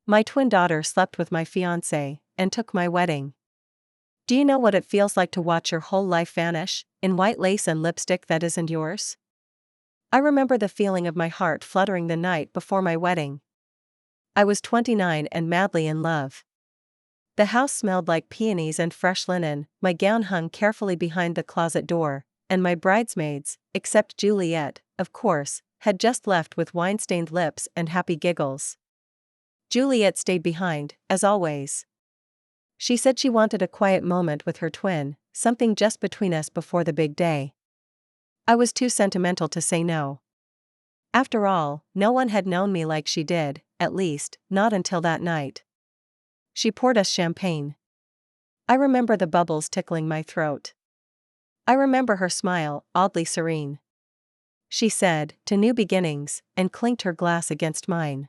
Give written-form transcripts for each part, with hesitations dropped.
My twin daughter slept with my fiancé and took my wedding. Do you know what it feels like to watch your whole life vanish, in white lace and lipstick that isn't yours? I remember the feeling of my heart fluttering the night before my wedding. I was 29 and madly in love. The house smelled like peonies and fresh linen, my gown hung carefully behind the closet door, and my bridesmaids, except Juliet, of course, had just left with wine-stained lips and happy giggles. Juliet stayed behind, as always. She said she wanted a quiet moment with her twin, something just between us before the big day. I was too sentimental to say no. After all, no one had known me like she did, at least, not until that night. She poured us champagne. I remember the bubbles tickling my throat. I remember her smile, oddly serene. She said, "To new beginnings," and clinked her glass against mine.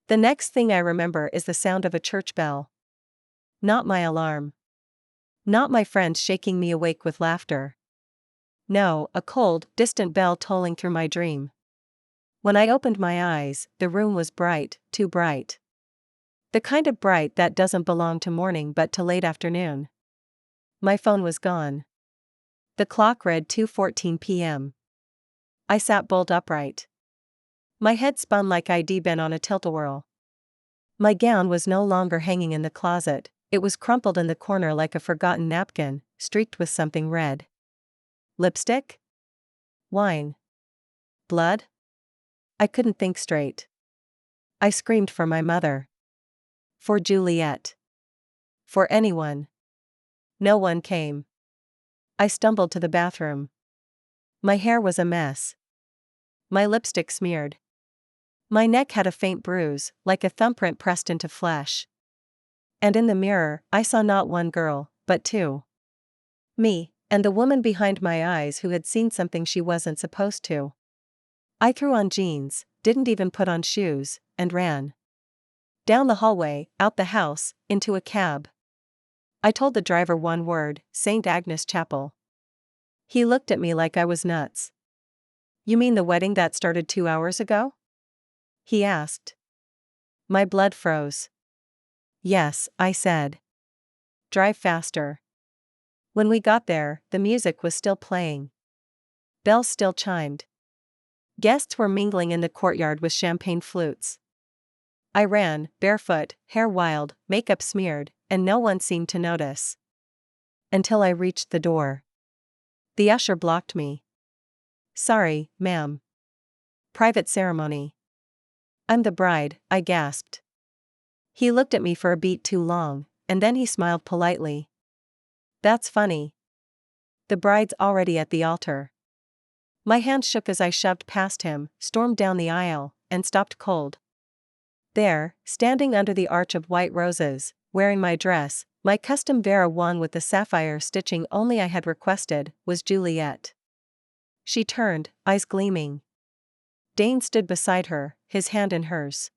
The next thing I remember is the sound of a church bell. Not my alarm. Not my friends shaking me awake with laughter. No, a cold, distant bell tolling through my dream. When I opened my eyes, the room was bright, too bright. The kind of bright that doesn't belong to morning but to late afternoon. My phone was gone. The clock read 2:14 p.m. I sat bolt upright. My head spun like I'd been on a tilt-a-whirl. My gown was no longer hanging in the closet, it was crumpled in the corner like a forgotten napkin, streaked with something red. Lipstick? Wine? Blood? I couldn't think straight. I screamed for my mother. For Juliet. For anyone. No one came. I stumbled to the bathroom. My hair was a mess. My lipstick smeared. My neck had a faint bruise, like a thumbprint pressed into flesh. And in the mirror, I saw not one girl, but two. Me, and the woman behind my eyes who had seen something she wasn't supposed to. I threw on jeans, didn't even put on shoes, and ran. Down the hallway, out the house, into a cab. I told the driver one word, St. Agnes Chapel. He looked at me like I was nuts. You mean the wedding that started 2 hours ago? He asked. My blood froze. Yes, I said. Drive faster. When we got there, the music was still playing. Bells still chimed. Guests were mingling in the courtyard with champagne flutes. I ran, barefoot, hair wild, makeup smeared, and no one seemed to notice. Until I reached the door. The usher blocked me. Sorry, ma'am. Private ceremony. I'm the bride, I gasped. He looked at me for a beat too long, and then he smiled politely. That's funny. The bride's already at the altar. My hand shook as I shoved past him, stormed down the aisle, and stopped cold. There, standing under the arch of white roses, wearing my dress, my custom Vera one with the sapphire stitching only I had requested, was Juliet. She turned, eyes gleaming. Dane stood beside her, his hand in hers.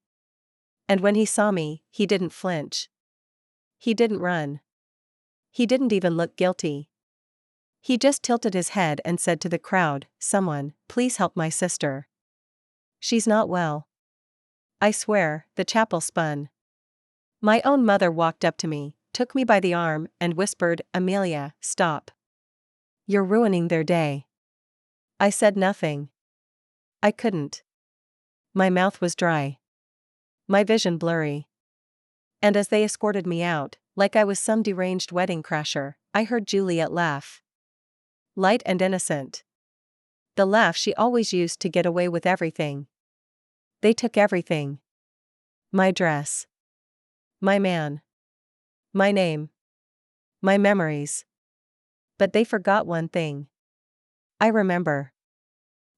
And when he saw me, he didn't flinch. He didn't run. He didn't even look guilty. He just tilted his head and said to the crowd, "Someone, please help my sister. She's not well." I swear, the chapel spun. My own mother walked up to me, took me by the arm, and whispered, "Amelia, stop. You're ruining their day." I said nothing. I couldn't. My mouth was dry. My vision blurry. And as they escorted me out, like I was some deranged wedding crasher, I heard Juliet laugh. Light and innocent. The laugh she always used to get away with everything. They took everything. My dress. My man. My name. My memories. But they forgot one thing. I remember.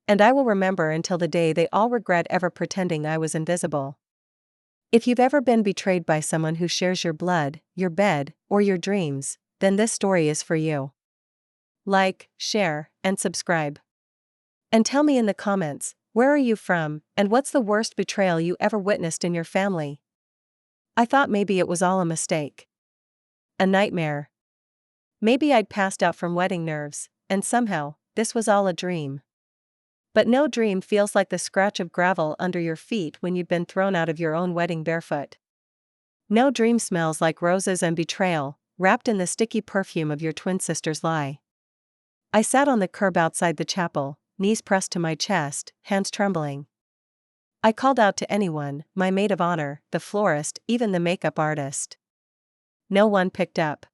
And I will remember until the day they all regret ever pretending I was invisible. If you've ever been betrayed by someone who shares your blood, your bed, or your dreams, then this story is for you. Like, share, and subscribe. And tell me in the comments, where are you from, and what's the worst betrayal you ever witnessed in your family? I thought maybe it was all a mistake. A nightmare. Maybe I'd passed out from wedding nerves, and somehow, this was all a dream. But no dream feels like the scratch of gravel under your feet when you've been thrown out of your own wedding barefoot. No dream smells like roses and betrayal, wrapped in the sticky perfume of your twin sister's lie. I sat on the curb outside the chapel, knees pressed to my chest, hands trembling. I called out to anyone, my maid of honor, the florist, even the makeup artist. No one picked up.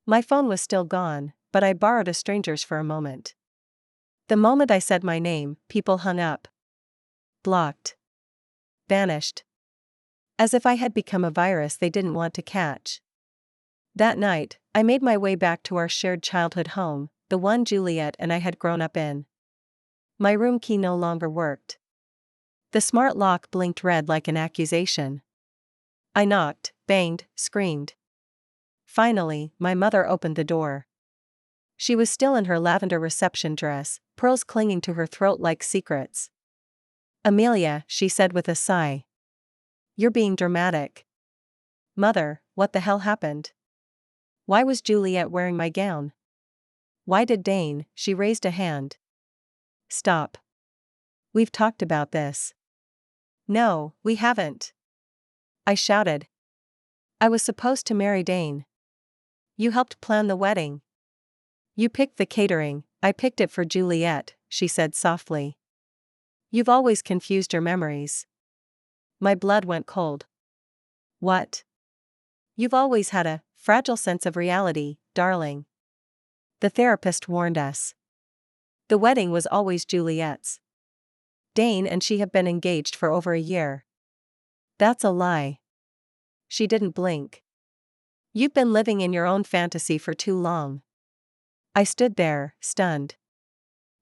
My phone was still gone, but I borrowed a stranger's for a moment. The moment I said my name, people hung up. Blocked. Vanished. As if I had become a virus they didn't want to catch. That night, I made my way back to our shared childhood home, the one Juliet and I had grown up in. My room key no longer worked. The smart lock blinked red like an accusation. I knocked, banged, screamed. Finally, my mother opened the door. She was still in her lavender reception dress, pearls clinging to her throat like secrets. "Amelia," she said with a sigh. "You're being dramatic." "Mother, what the hell happened? Why was Juliet wearing my gown? Why did Dane?" She raised a hand. "Stop. We've talked about this." "No, we haven't," I shouted. "I was supposed to marry Dane. You helped plan the wedding. You picked the catering, I picked it for Juliet," she said softly. "You've always confused your memories." My blood went cold. "What?" "You've always had a fragile sense of reality, darling. The therapist warned us. The wedding was always Juliet's. Dane and she have been engaged for over a year." "That's a lie." She didn't blink. "You've been living in your own fantasy for too long." I stood there, stunned.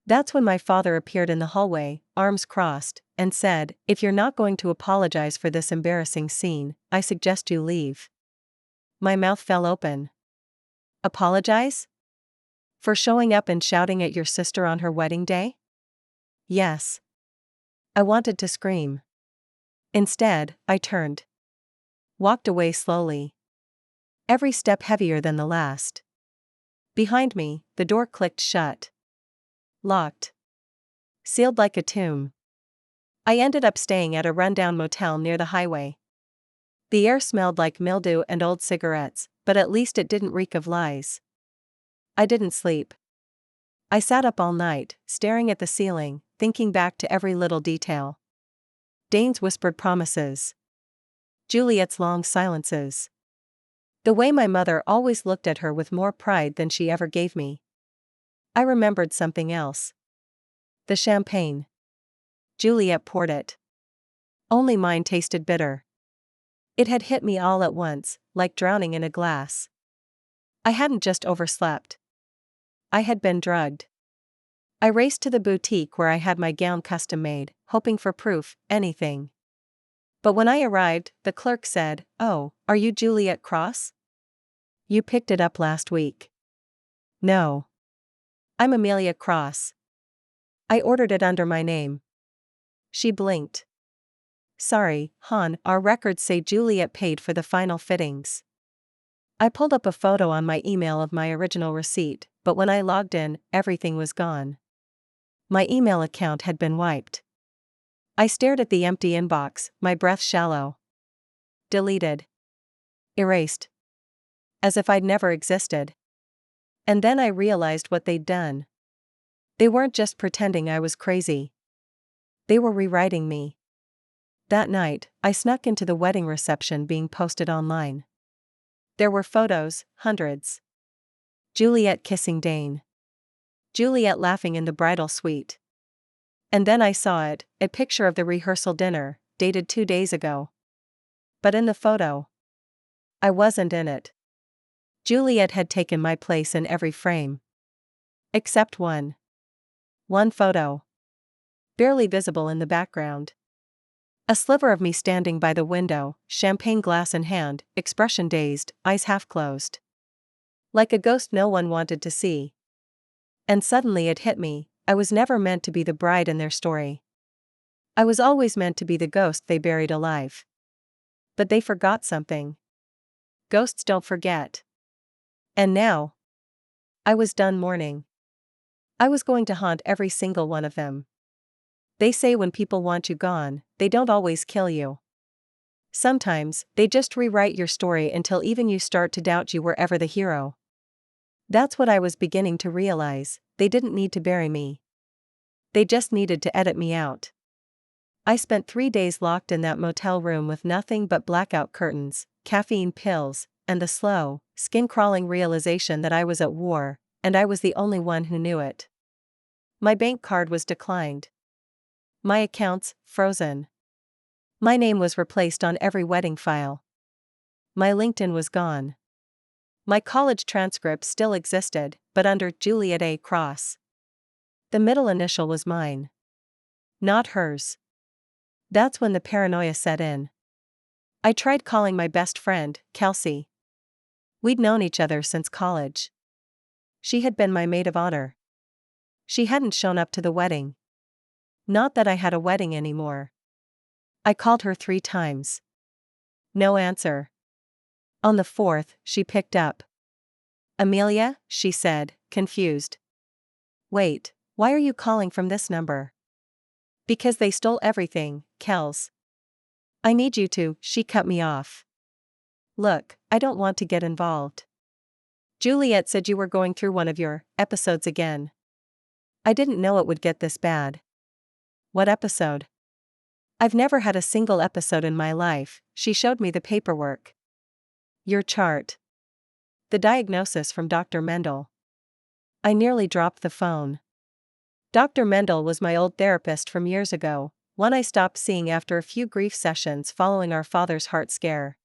That's when my father appeared in the hallway, arms crossed, and said, "If you're not going to apologize for this embarrassing scene, I suggest you leave." My mouth fell open. "Apologize? For showing up and shouting at your sister on her wedding day?" "Yes." I wanted to scream. Instead, I turned. Walked away slowly. Every step heavier than the last. Behind me, the door clicked shut. Locked. Sealed like a tomb. I ended up staying at a rundown motel near the highway. The air smelled like mildew and old cigarettes, but at least it didn't reek of lies. I didn't sleep. I sat up all night, staring at the ceiling, thinking back to every little detail. Dane's whispered promises. Juliet's long silences. The way my mother always looked at her with more pride than she ever gave me. I remembered something else. The champagne. Juliet poured it. Only mine tasted bitter. It had hit me all at once, like drowning in a glass. I hadn't just overslept. I had been drugged. I raced to the boutique where I had my gown custom made, hoping for proof, anything. But when I arrived, the clerk said, "Oh, are you Juliet Cross? You picked it up last week." "No. I'm Amelia Cross. I ordered it under my name." She blinked. "Sorry, hon, our records say Juliet paid for the final fittings." I pulled up a photo on my email of my original receipt, but when I logged in, everything was gone. My email account had been wiped. I stared at the empty inbox, my breath shallow. Deleted. Erased. As if I'd never existed. And then I realized what they'd done. They weren't just pretending I was crazy. They were rewriting me. That night, I snuck into the wedding reception being posted online. There were photos, hundreds. Juliet kissing Dane. Juliet laughing in the bridal suite. And then I saw it, a picture of the rehearsal dinner, dated 2 days ago. But in the photo, I wasn't in it. Juliet had taken my place in every frame. Except one. One photo. Barely visible in the background. A sliver of me standing by the window, champagne glass in hand, expression dazed, eyes half closed. Like a ghost no one wanted to see. And suddenly it hit me, I was never meant to be the bride in their story. I was always meant to be the ghost they buried alive. But they forgot something. Ghosts don't forget. And now, I was done mourning. I was going to haunt every single one of them. They say when people want you gone, they don't always kill you. Sometimes, they just rewrite your story until even you start to doubt you were ever the hero. That's what I was beginning to realize. They didn't need to bury me. They just needed to edit me out. I spent 3 days locked in that motel room with nothing but blackout curtains, caffeine pills, and the slow, skin-crawling realization that I was at war, and I was the only one who knew it. My bank card was declined. My accounts, frozen. My name was replaced on every wedding file. My LinkedIn was gone. My college transcript still existed, but under Juliet A. Cross. The middle initial was mine. Not hers. That's when the paranoia set in. I tried calling my best friend, Kelsey. We'd known each other since college. She had been my maid of honor. She hadn't shown up to the wedding. Not that I had a wedding anymore. I called her 3 times. No answer. On the 4th, she picked up. "Amelia?" she said, confused. "Wait, why are you calling from this number?" "Because they stole everything, Kels." "I need you to," she cut me off. "Look, I don't want to get involved. Juliet said you were going through one of your episodes again. I didn't know it would get this bad." "What episode?" "I've never had a single episode in my life," she showed me the paperwork. "Your chart. The diagnosis from Dr. Mendel." I nearly dropped the phone. Dr. Mendel was my old therapist from years ago, one I stopped seeing after a few grief sessions following our father's heart scare.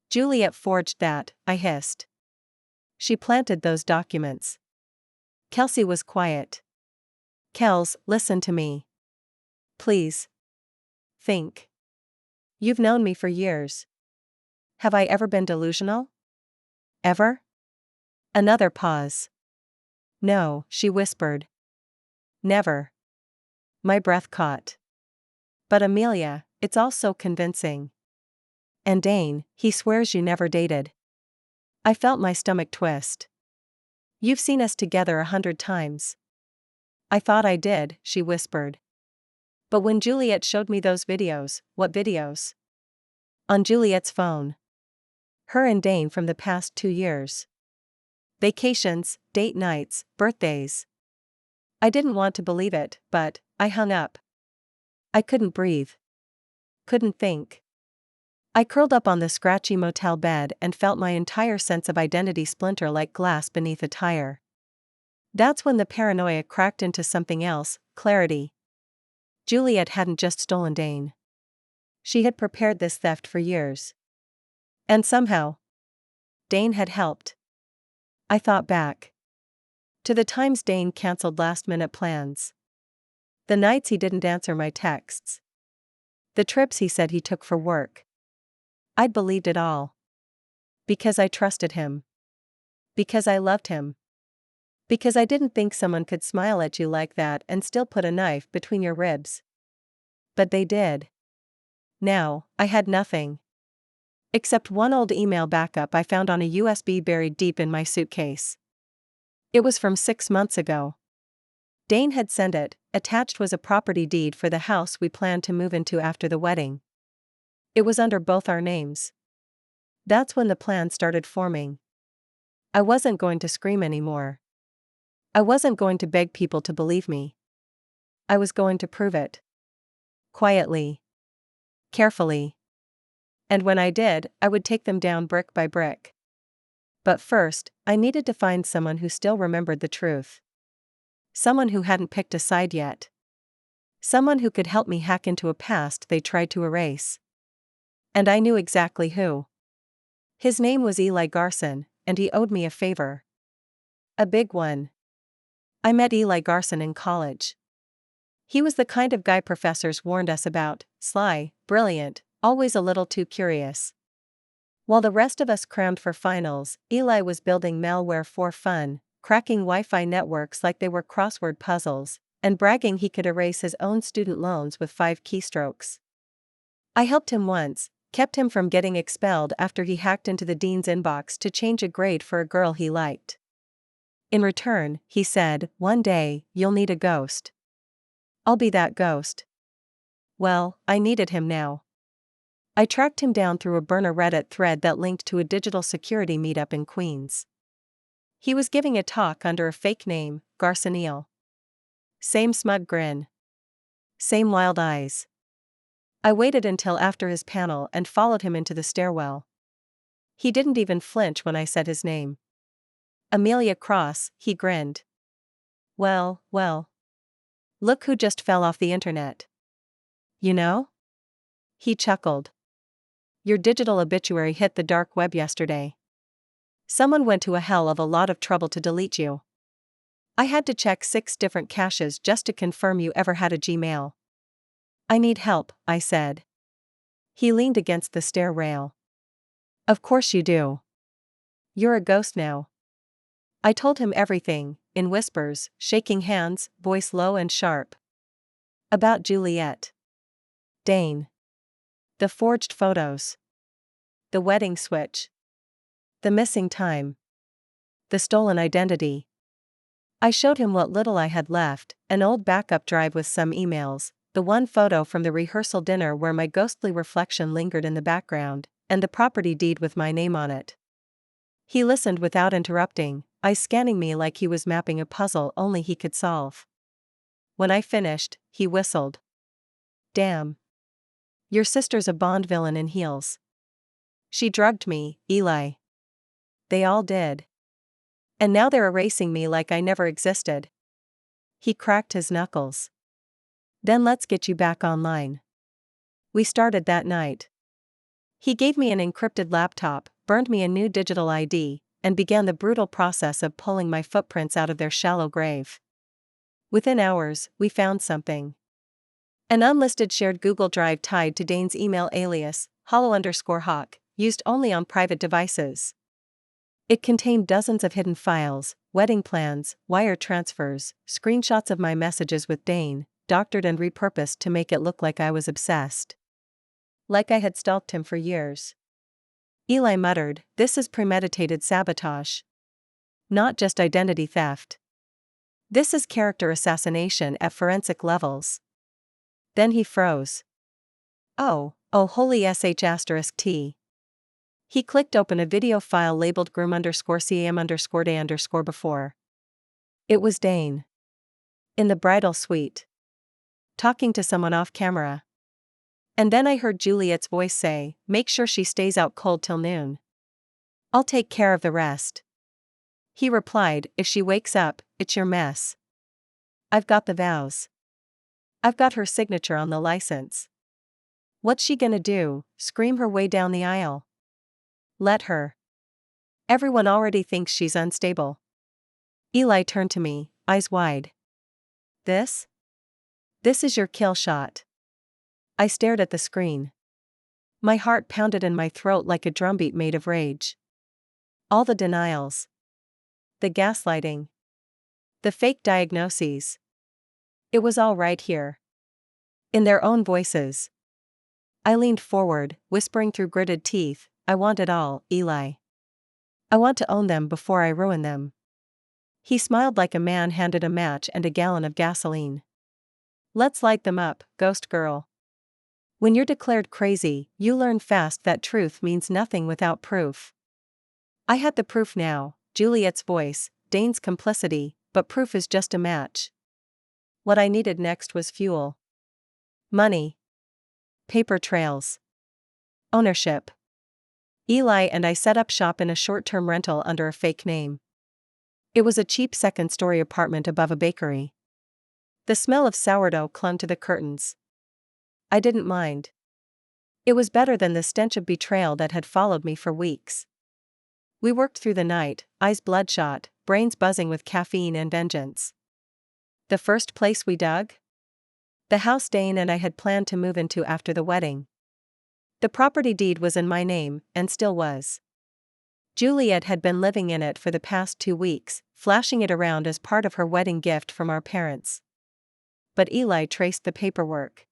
"Juliet forged that," I hissed. "She planted those documents." Kelsey was quiet. "Kels, listen to me. Please. Think. You've known me for years. Have I ever been delusional? Ever?" Another pause. "No," she whispered. "Never." My breath caught. "But Amelia, it's all so convincing. And Dane, he swears you never dated." I felt my stomach twist. "You've seen us together 100 times." "I thought I did," she whispered. "But when Juliet showed me those videos." "What videos?" "On Juliet's phone. Her and Dane from the past 2 years. Vacations, date nights, birthdays." I didn't want to believe it, but I hung up. I couldn't breathe. Couldn't think. I curled up on the scratchy motel bed and felt my entire sense of identity splinter like glass beneath a tire. That's when the paranoia cracked into something else, clarity. Juliet hadn't just stolen Dane. She had prepared this theft for years. And somehow, Dane had helped. I thought back to the times Dane cancelled last-minute plans. The nights he didn't answer my texts. The trips he said he took for work. I'd believed it all. Because I trusted him. Because I loved him. Because I didn't think someone could smile at you like that and still put a knife between your ribs. But they did. Now, I had nothing. Except one old email backup I found on a USB buried deep in my suitcase. It was from 6 months ago. Dane had sent it. Attached was a property deed for the house we planned to move into after the wedding. It was under both our names. That's when the plan started forming. I wasn't going to scream anymore. I wasn't going to beg people to believe me. I was going to prove it. Quietly. Carefully. And when I did, I would take them down brick by brick. But first, I needed to find someone who still remembered the truth. Someone who hadn't picked a side yet. Someone who could help me hack into a past they tried to erase. And I knew exactly who. His name was Eli Garson, and he owed me a favor. A big one. I met Eli Garson in college. He was the kind of guy professors warned us about, sly, brilliant, always a little too curious. While the rest of us crammed for finals, Eli was building malware for fun, cracking Wi-Fi networks like they were crossword puzzles, and bragging he could erase his own student loans with 5 keystrokes. I helped him once, kept him from getting expelled after he hacked into the dean's inbox to change a grade for a girl he liked. In return, he said, "One day, you'll need a ghost. I'll be that ghost." Well, I needed him now. I tracked him down through a burner Reddit thread that linked to a digital security meetup in Queens. He was giving a talk under a fake name, Garsonil. Same smug grin. Same wild eyes. I waited until after his panel and followed him into the stairwell. He didn't even flinch when I said his name. Amelia Cross, he grinned. Well, well. Look who just fell off the internet. You know? He chuckled. Your digital obituary hit the dark web yesterday. Someone went to a hell of a lot of trouble to delete you. I had to check 6 different caches just to confirm you ever had a Gmail. I need help, I said. He leaned against the stair rail. Of course you do. You're a ghost now. I told him everything, in whispers, shaking hands, voice low and sharp. About Juliet. Dane. The forged photos. The wedding switch. The missing time. The stolen identity. I showed him what little I had left, an old backup drive with some emails, the one photo from the rehearsal dinner where my ghostly reflection lingered in the background, and the property deed with my name on it. He listened without interrupting, eyes scanning me like he was mapping a puzzle only he could solve. When I finished, he whistled. Damn. Your sister's a Bond villain in heels. She drugged me, Eli. They all did. And now they're erasing me like I never existed. He cracked his knuckles. Then let's get you back online. We started that night. He gave me an encrypted laptop, burned me a new digital ID, and began the brutal process of pulling my footprints out of their shallow grave. Within hours, we found something. An unlisted shared Google Drive tied to Dane's email alias, hollow_hawk, used only on private devices. It contained dozens of hidden files, wedding plans, wire transfers, screenshots of my messages with Dane, doctored and repurposed to make it look like I was obsessed. Like I had stalked him for years. Eli muttered, "This is premeditated sabotage. Not just identity theft. This is character assassination at forensic levels." Then he froze. Oh holy sh*t. He clicked open a video file labeled groom_cam_day_before. It was Dane. In the bridal suite. Talking to someone off camera. And then I heard Juliet's voice say, "Make sure she stays out cold till noon. I'll take care of the rest." He replied, "If she wakes up, it's your mess. I've got the vows. I've got her signature on the license. What's she gonna do, scream her way down the aisle? Let her. Everyone already thinks she's unstable." Eli turned to me, eyes wide. This is your kill shot." I stared at the screen. My heart pounded in my throat like a drumbeat made of rage. All the denials. The gaslighting. The fake diagnoses. It was all right here. In their own voices. I leaned forward, whispering through gritted teeth, "I want it all, Eli. I want to own them before I ruin them." He smiled like a man handed a match and a gallon of gasoline. "Let's light them up, ghost girl." When you're declared crazy, you learn fast that truth means nothing without proof. I had the proof now, Juliet's voice, Dane's complicity, but proof is just a match. What I needed next was fuel. Money. Paper trails. Ownership. Eli and I set up shop in a short-term rental under a fake name. It was a cheap second-story apartment above a bakery. The smell of sourdough clung to the curtains. I didn't mind. It was better than the stench of betrayal that had followed me for weeks. We worked through the night, eyes bloodshot, brains buzzing with caffeine and vengeance. The first place we dug? The house Dane and I had planned to move into after the wedding. The property deed was in my name, and still was. Juliet had been living in it for the past 2 weeks, flashing it around as part of her wedding gift from our parents. But Eli traced the paperwork.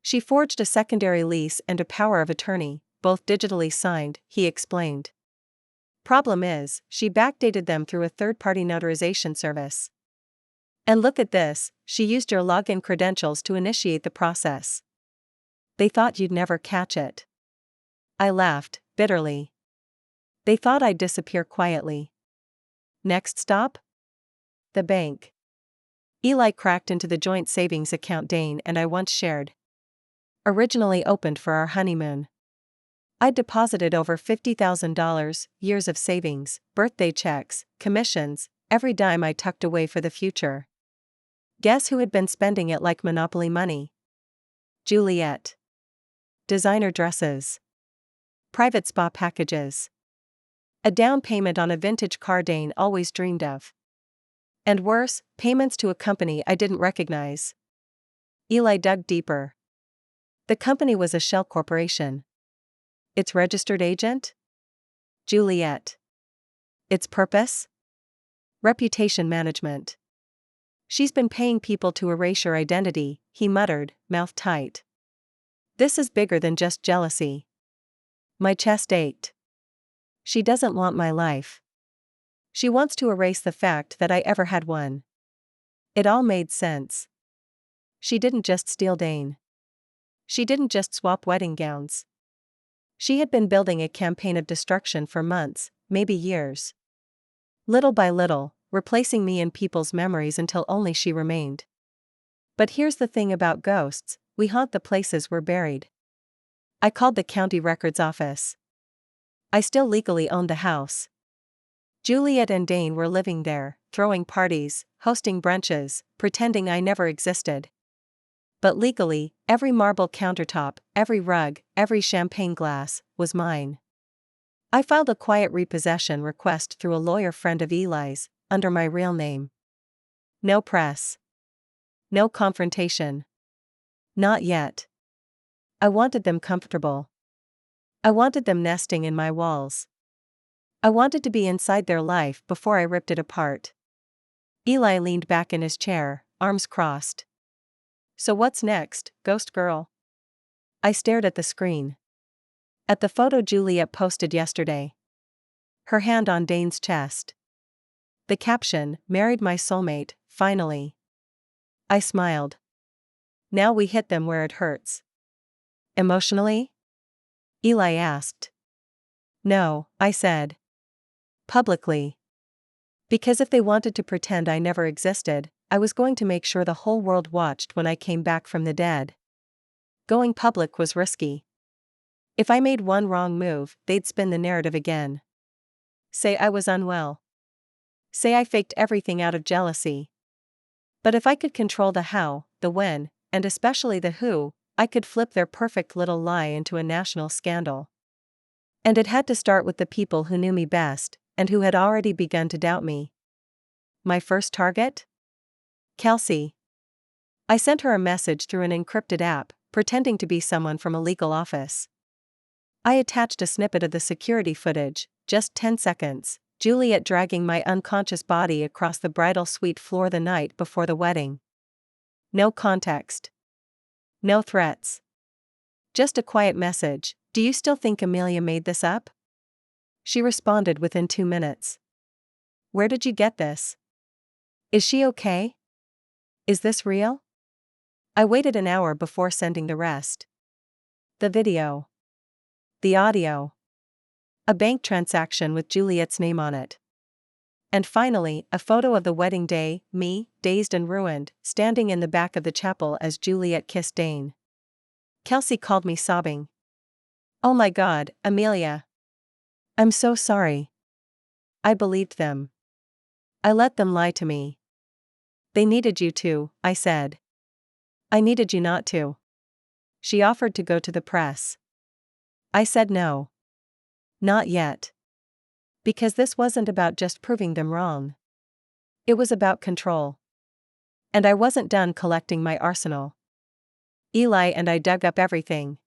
She forged a secondary lease and a power of attorney, both digitally signed, he explained. Problem is, she backdated them through a third-party notarization service. And look at this, she used your login credentials to initiate the process. They thought you'd never catch it. I laughed, bitterly. They thought I'd disappear quietly. Next stop? The bank. Eli cracked into the joint savings account Dane and I once shared. Originally opened for our honeymoon. I'd deposited over $50,000, years of savings, birthday checks, commissions, every dime I tucked away for the future. Guess who had been spending it like Monopoly money? Juliet. Designer dresses. Private spa packages. A down payment on a vintage car Dane always dreamed of. And worse, payments to a company I didn't recognize. Eli dug deeper. The company was a shell corporation. Its registered agent? Juliet. Its purpose? Reputation management. She's been paying people to erase your identity, he muttered, mouth tight. This is bigger than just jealousy. My chest ached. She doesn't want my life. She wants to erase the fact that I ever had one. It all made sense. She didn't just steal Dane. She didn't just swap wedding gowns. She had been building a campaign of destruction for months, maybe years. Little by little, replacing me in people's memories until only she remained. But here's the thing about ghosts, we haunt the places we're buried. I called the county records office. I still legally owned the house. Juliet and Dane were living there, throwing parties, hosting brunches, pretending I never existed. But legally, every marble countertop, every rug, every champagne glass, was mine. I filed a quiet repossession request through a lawyer friend of Eli's, under my real name. No press. No confrontation. Not yet. I wanted them comfortable. I wanted them nesting in my walls. I wanted to be inside their life before I ripped it apart. Eli leaned back in his chair, arms crossed. So what's next, ghost girl? I stared at the screen. At the photo Juliet posted yesterday. Her hand on Dane's chest. The caption, married my soulmate, finally. I smiled. Now we hit them where it hurts. Emotionally? Eli asked. No, I said. Publicly. Because if they wanted to pretend I never existed, I was going to make sure the whole world watched when I came back from the dead. Going public was risky. If I made one wrong move, they'd spin the narrative again. Say I was unwell. Say I faked everything out of jealousy. But if I could control the how, the when, and especially the who, I could flip their perfect little lie into a national scandal. And it had to start with the people who knew me best, and who had already begun to doubt me. My first target? Kelsey. I sent her a message through an encrypted app, pretending to be someone from a legal office. I attached a snippet of the security footage, just 10 seconds, Juliet dragging my unconscious body across the bridal suite floor the night before the wedding. No context. No threats. Just a quiet message, do you still think Amelia made this up? She responded within 2 minutes. Where did you get this? Is she okay? Is this real? I waited an hour before sending the rest. The video. The audio. A bank transaction with Juliet's name on it. And finally, a photo of the wedding day, me, dazed and ruined, standing in the back of the chapel as Juliet kissed Dane. Kelsey called me sobbing. Oh my God, Amelia. I'm so sorry. I believed them. I let them lie to me. They needed you to, I said. I needed you not to. She offered to go to the press. I said no. Not yet. Because this wasn't about just proving them wrong. It was about control. And I wasn't done collecting my arsenal. Eli and I dug up everything.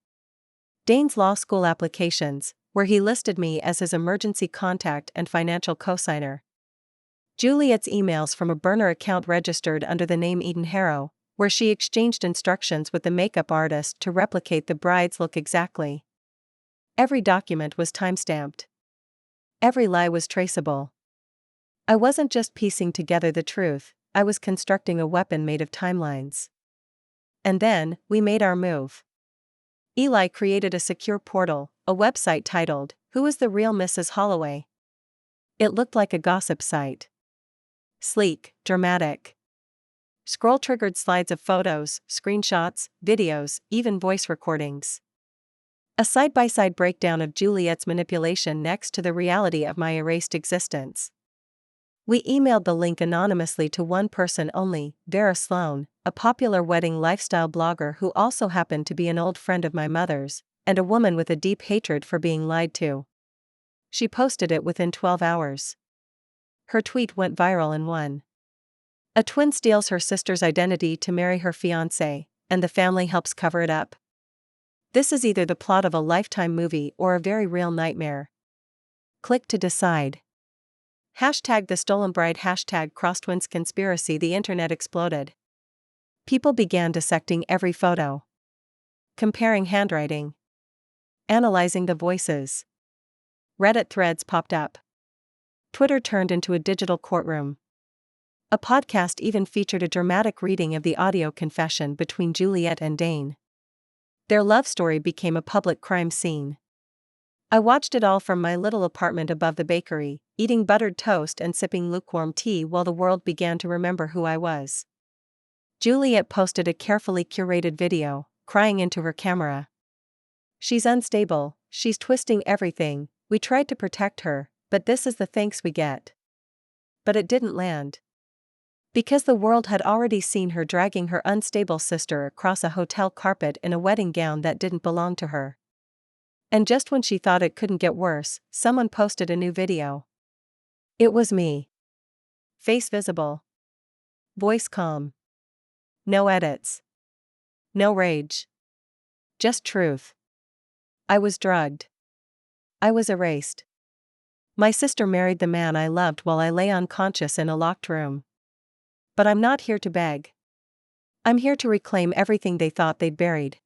Dane's law school applications, where he listed me as his emergency contact and financial cosigner. Juliet's emails from a burner account registered under the name Eden Harrow, where she exchanged instructions with the makeup artist to replicate the bride's look exactly. Every document was timestamped. Every lie was traceable. I wasn't just piecing together the truth, I was constructing a weapon made of timelines. And then, we made our move. Eli created a secure portal, a website titled, "Who is the Real Mrs. Holloway?" It looked like a gossip site. Sleek, dramatic. Scroll-triggered slides of photos, screenshots, videos, even voice recordings. A side-by-side breakdown of Juliet's manipulation next to the reality of my erased existence. We emailed the link anonymously to one person only, Vera Sloan, a popular wedding lifestyle blogger who also happened to be an old friend of my mother's, and a woman with a deep hatred for being lied to. She posted it within 12 hours. Her tweet went viral in one. A twin steals her sister's identity to marry her fiancé, and the family helps cover it up. This is either the plot of a Lifetime movie or a very real nightmare. Click to decide. Hashtag the stolen bride, hashtag cross-twins conspiracy. The internet exploded. People began dissecting every photo, comparing handwriting, analyzing the voices. Reddit threads popped up. Twitter turned into a digital courtroom. A podcast even featured a dramatic reading of the audio confession between Juliet and Dane. Their love story became a public crime scene. I watched it all from my little apartment above the bakery, eating buttered toast and sipping lukewarm tea while the world began to remember who I was. Juliet posted a carefully curated video, crying into her camera. "She's unstable, she's twisting everything, we tried to protect her, but this is the thanks we get." But it didn't land. Because the world had already seen her dragging her unstable sister across a hotel carpet in a wedding gown that didn't belong to her. And just when she thought it couldn't get worse, someone posted a new video. It was me. Face visible. Voice calm. No edits. No rage. Just truth. I was drugged. I was erased. My sister married the man I loved while I lay unconscious in a locked room. But I'm not here to beg. I'm here to reclaim everything they thought they'd buried.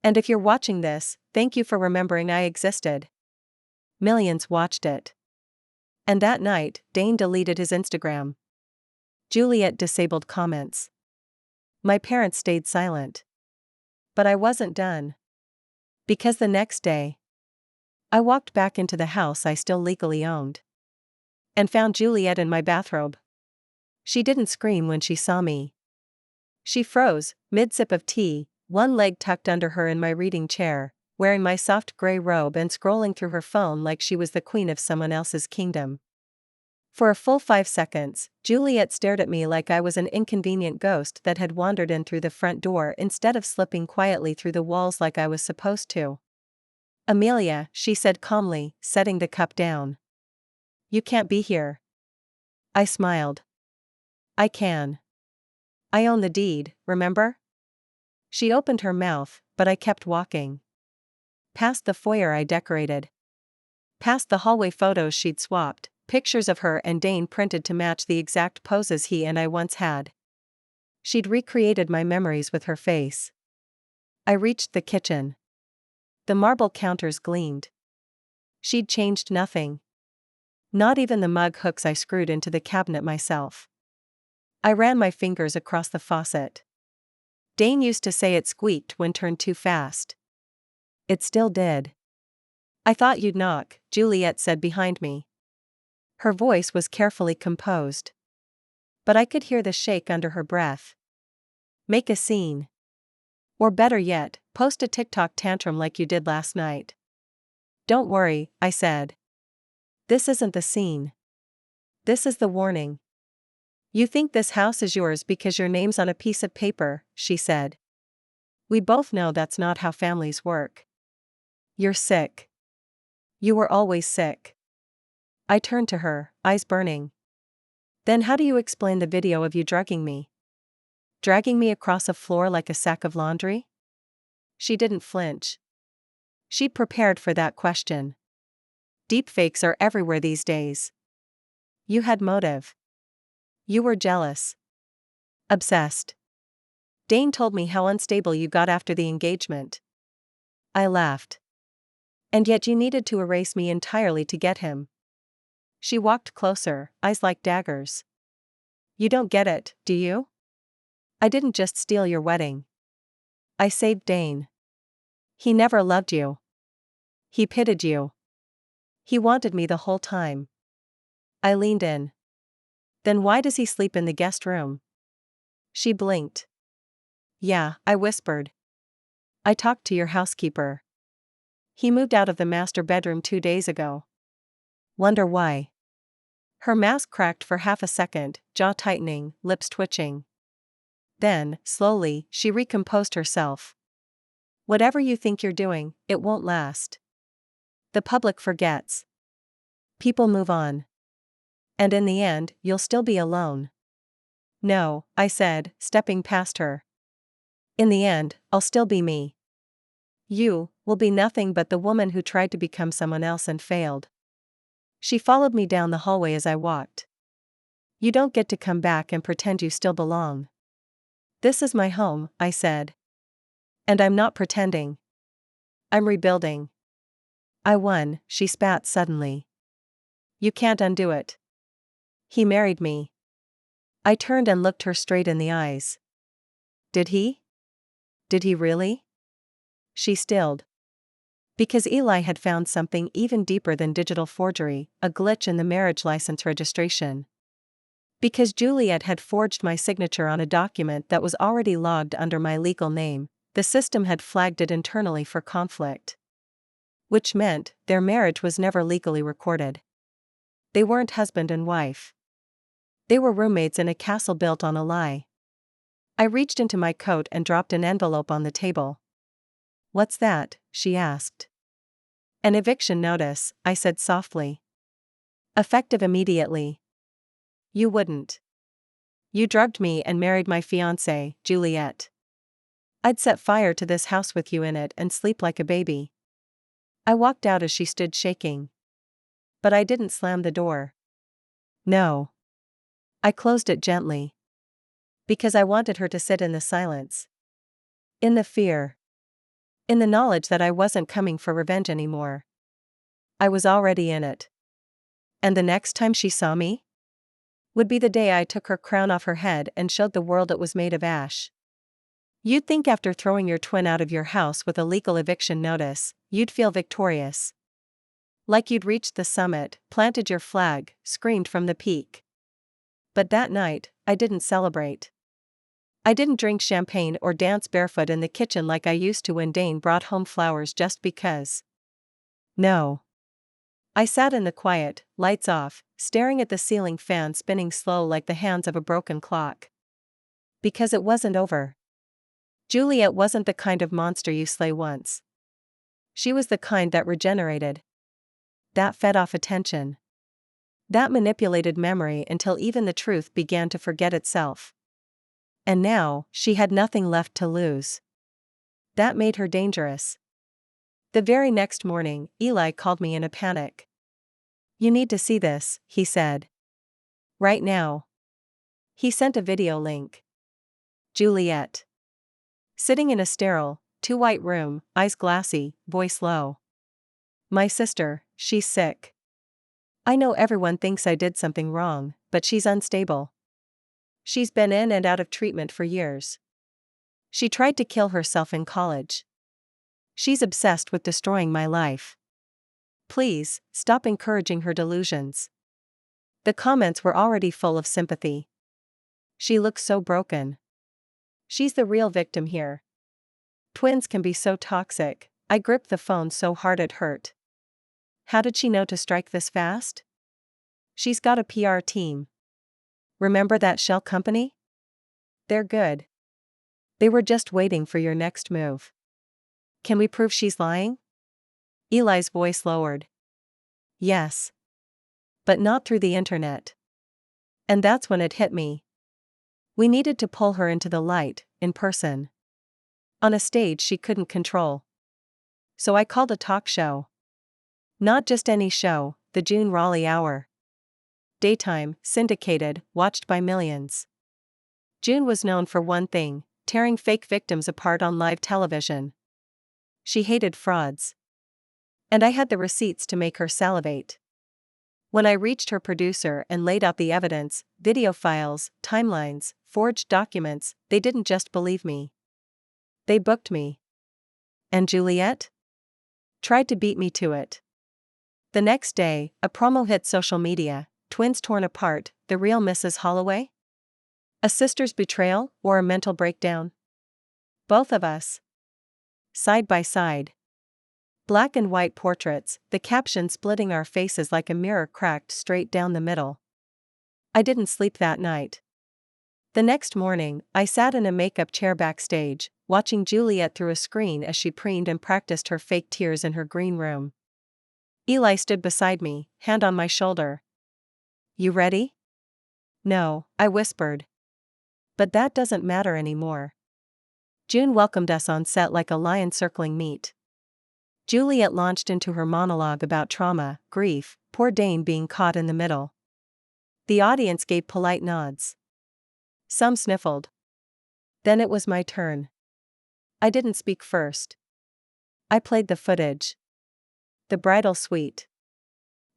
And if you're watching this, thank you for remembering I existed. Millions watched it. And that night, Dane deleted his Instagram. Juliet disabled comments. My parents stayed silent. But I wasn't done. Because the next day, I walked back into the house I still legally owned. And found Juliet in my bathrobe. She didn't scream when she saw me. She froze, mid-sip of tea, one leg tucked under her in my reading chair, wearing my soft gray robe and scrolling through her phone like she was the queen of someone else's kingdom. For a full 5 seconds, Juliet stared at me like I was an inconvenient ghost that had wandered in through the front door instead of slipping quietly through the walls like I was supposed to. "Amelia," she said calmly, setting the cup down. "You can't be here." I smiled. "I can. I own the deed, remember?" She opened her mouth, but I kept walking. Past the foyer I decorated. Past the hallway photos she'd swapped, pictures of her and Dane printed to match the exact poses he and I once had. She'd recreated my memories with her face. I reached the kitchen. The marble counters gleamed. She'd changed nothing. Not even the mug hooks I screwed into the cabinet myself. I ran my fingers across the faucet. Dane used to say it squeaked when turned too fast. It still did. "I thought you'd knock," Juliet said behind me. Her voice was carefully composed. But I could hear the shake under her breath. "Make a scene. Or better yet, post a TikTok tantrum like you did last night." "Don't worry," I said. "This isn't the scene. This is the warning. You think this house is yours because your name's on a piece of paper," she said. "We both know that's not how families work. You're sick. You were always sick." I turned to her, eyes burning. "Then how do you explain the video of you drugging me? Dragging me across a floor like a sack of laundry?" She didn't flinch. She'd prepared for that question. Deepfakes are everywhere these days. You had motive. You were jealous. Obsessed. Dane told me how unstable you got after the engagement. I laughed. And yet you needed to erase me entirely to get him. She walked closer, eyes like daggers. You don't get it, do you? I didn't just steal your wedding. I saved Dane. He never loved you. He pitied you. He wanted me the whole time. I leaned in. Then why does he sleep in the guest room? She blinked. Yeah, I whispered. I talked to your housekeeper. He moved out of the master bedroom 2 days ago. Wonder why? Her mask cracked for half a second, jaw tightening, lips twitching. Then, slowly, she recomposed herself. Whatever you think you're doing, it won't last. The public forgets. People move on. And in the end, you'll still be alone. No, I said, stepping past her. In the end, I'll still be me. You will be nothing but the woman who tried to become someone else and failed. She followed me down the hallway as I walked. You don't get to come back and pretend you still belong. This is my home, I said. And I'm not pretending. I'm rebuilding. I won, she spat suddenly. You can't undo it. He married me. I turned and looked her straight in the eyes. Did he? Did he really? She stilled. Because Eli had found something even deeper than digital forgery, a glitch in the marriage license registration. Because Juliet had forged my signature on a document that was already logged under my legal name, the system had flagged it internally for conflict. Which meant their marriage was never legally recorded. They weren't husband and wife. They were roommates in a castle built on a lie. I reached into my coat and dropped an envelope on the table. What's that? She asked. An eviction notice, I said softly. Effective immediately. You wouldn't. You drugged me and married my fiancé, Juliet. I'd set fire to this house with you in it and sleep like a baby. I walked out as she stood shaking. But I didn't slam the door. No. I closed it gently. Because I wanted her to sit in the silence. In the fear. In the knowledge that I wasn't coming for revenge anymore. I was already in it. And the next time she saw me? Would be the day I took her crown off her head and showed the world it was made of ash. You'd think after throwing your twin out of your house with a legal eviction notice, you'd feel victorious. Like you'd reached the summit, planted your flag, screamed from the peak. But that night, I didn't celebrate. I didn't drink champagne or dance barefoot in the kitchen like I used to when Dane brought home flowers just because. No. I sat in the quiet, lights off, staring at the ceiling fan spinning slow like the hands of a broken clock. Because it wasn't over. Juliet wasn't the kind of monster you slay once. She was the kind that regenerated. That fed off attention. That manipulated memory until even the truth began to forget itself. And now, she had nothing left to lose. That made her dangerous. The very next morning, Eli called me in a panic. You need to see this, he said. Right now. He sent a video link. Juliet. Sitting in a sterile, too-white room, eyes glassy, voice low. My sister, she's sick. I know everyone thinks I did something wrong, but she's unstable. She's been in and out of treatment for years. She tried to kill herself in college. She's obsessed with destroying my life. Please, stop encouraging her delusions. The comments were already full of sympathy. She looks so broken. She's the real victim here. Twins can be so toxic. I gripped the phone so hard it hurt. How did she know to strike this fast? She's got a PR team. Remember that shell company? They're good. They were just waiting for your next move. Can we prove she's lying? Eli's voice lowered. Yes. But not through the internet. And that's when it hit me. We needed to pull her into the light, in person. On a stage she couldn't control. So I called a talk show. Not just any show, the June Raleigh Hour. Daytime, syndicated, watched by millions. June was known for one thing, tearing fake victims apart on live television. She hated frauds. And I had the receipts to make her salivate. When I reached her producer and laid out the evidence, video files, timelines, forged documents, they didn't just believe me. They booked me. And Juliet? Tried to beat me to it. The next day, a promo hit social media: twins torn apart, the real Mrs. Holloway? A sister's betrayal, or a mental breakdown? Both of us. Side by side. Black and white portraits, the caption splitting our faces like a mirror cracked straight down the middle. I didn't sleep that night. The next morning, I sat in a makeup chair backstage, watching Juliet through a screen as she preened and practiced her fake tears in her green room. Eli stood beside me, hand on my shoulder. "You ready?" "No," I whispered. "But that doesn't matter anymore." June welcomed us on set like a lion circling meat. Juliet launched into her monologue about trauma, grief, poor Dane being caught in the middle. The audience gave polite nods. Some sniffled. Then it was my turn. I didn't speak first. I played the footage. The bridal suite.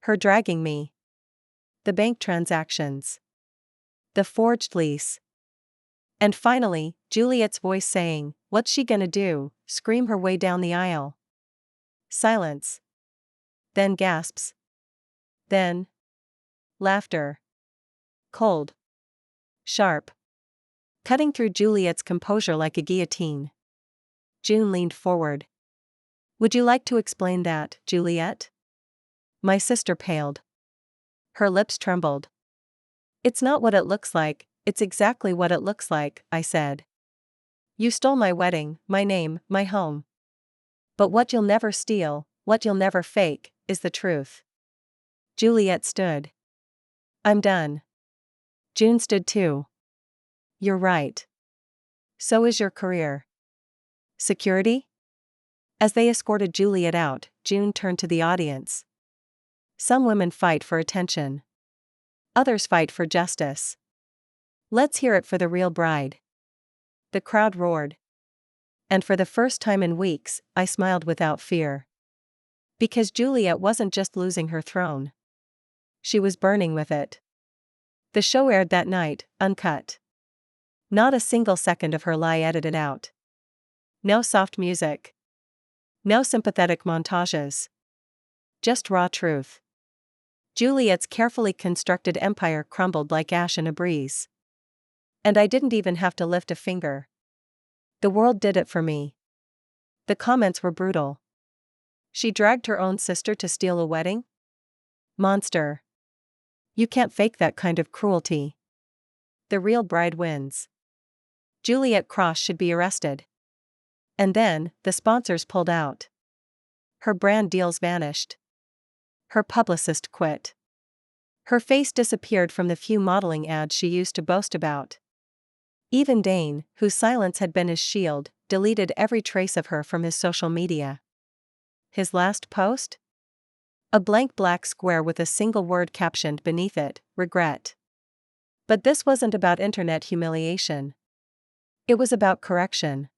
Her dragging me. The bank transactions. The forged lease. And finally, Juliet's voice saying, "What's she gonna do?" scream her way down the aisle. Silence. Then gasps. Then laughter. Cold. Sharp. Cutting through Juliet's composure like a guillotine. June leaned forward. "Would you like to explain that, Juliet?" My sister paled. Her lips trembled. "It's not what it looks like, it's exactly what it looks like," I said. "You stole my wedding, my name, my home. But what you'll never steal, what you'll never fake, is the truth." Juliet stood. "I'm done." June stood too. "You're right. So is your career." "Security?" As they escorted Juliet out, June turned to the audience. "Some women fight for attention. Others fight for justice. Let's hear it for the real bride." The crowd roared. And for the first time in weeks, I smiled without fear. Because Juliet wasn't just losing her throne. She was burning with it. The show aired that night, uncut. Not a single second of her lie edited out. No soft music. No sympathetic montages. Just raw truth. Juliet's carefully constructed empire crumbled like ash in a breeze. And I didn't even have to lift a finger. The world did it for me. The comments were brutal. She dragged her own sister to steal a wedding? Monster. You can't fake that kind of cruelty. The real bride wins. Juliet Cross should be arrested. And then, the sponsors pulled out. Her brand deals vanished. Her publicist quit. Her face disappeared from the few modeling ads she used to boast about. Even Dane, whose silence had been his shield, deleted every trace of her from his social media. His last post? A blank black square with a single word captioned beneath it, "Regret." But this wasn't about internet humiliation. It was about correction.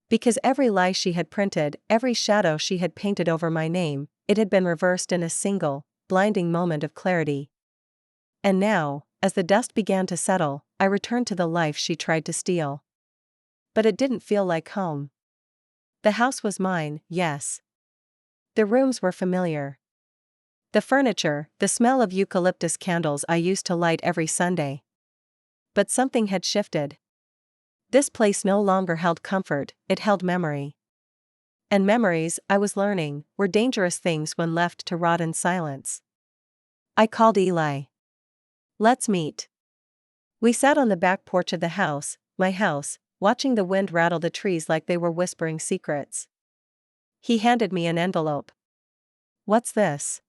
Because every lie she had printed, every shadow she had painted over my name, it had been reversed in a single, blinding moment of clarity. And now, as the dust began to settle, I returned to the life she tried to steal. But it didn't feel like home. The house was mine, yes. The rooms were familiar. The furniture, the smell of eucalyptus candles I used to light every Sunday. But something had shifted. This place no longer held comfort, it held memory. And memories, I was learning, were dangerous things when left to rot in silence. I called Eli. "Let's meet." We sat on the back porch of the house, my house, watching the wind rattle the trees like they were whispering secrets. He handed me an envelope. "What's this?"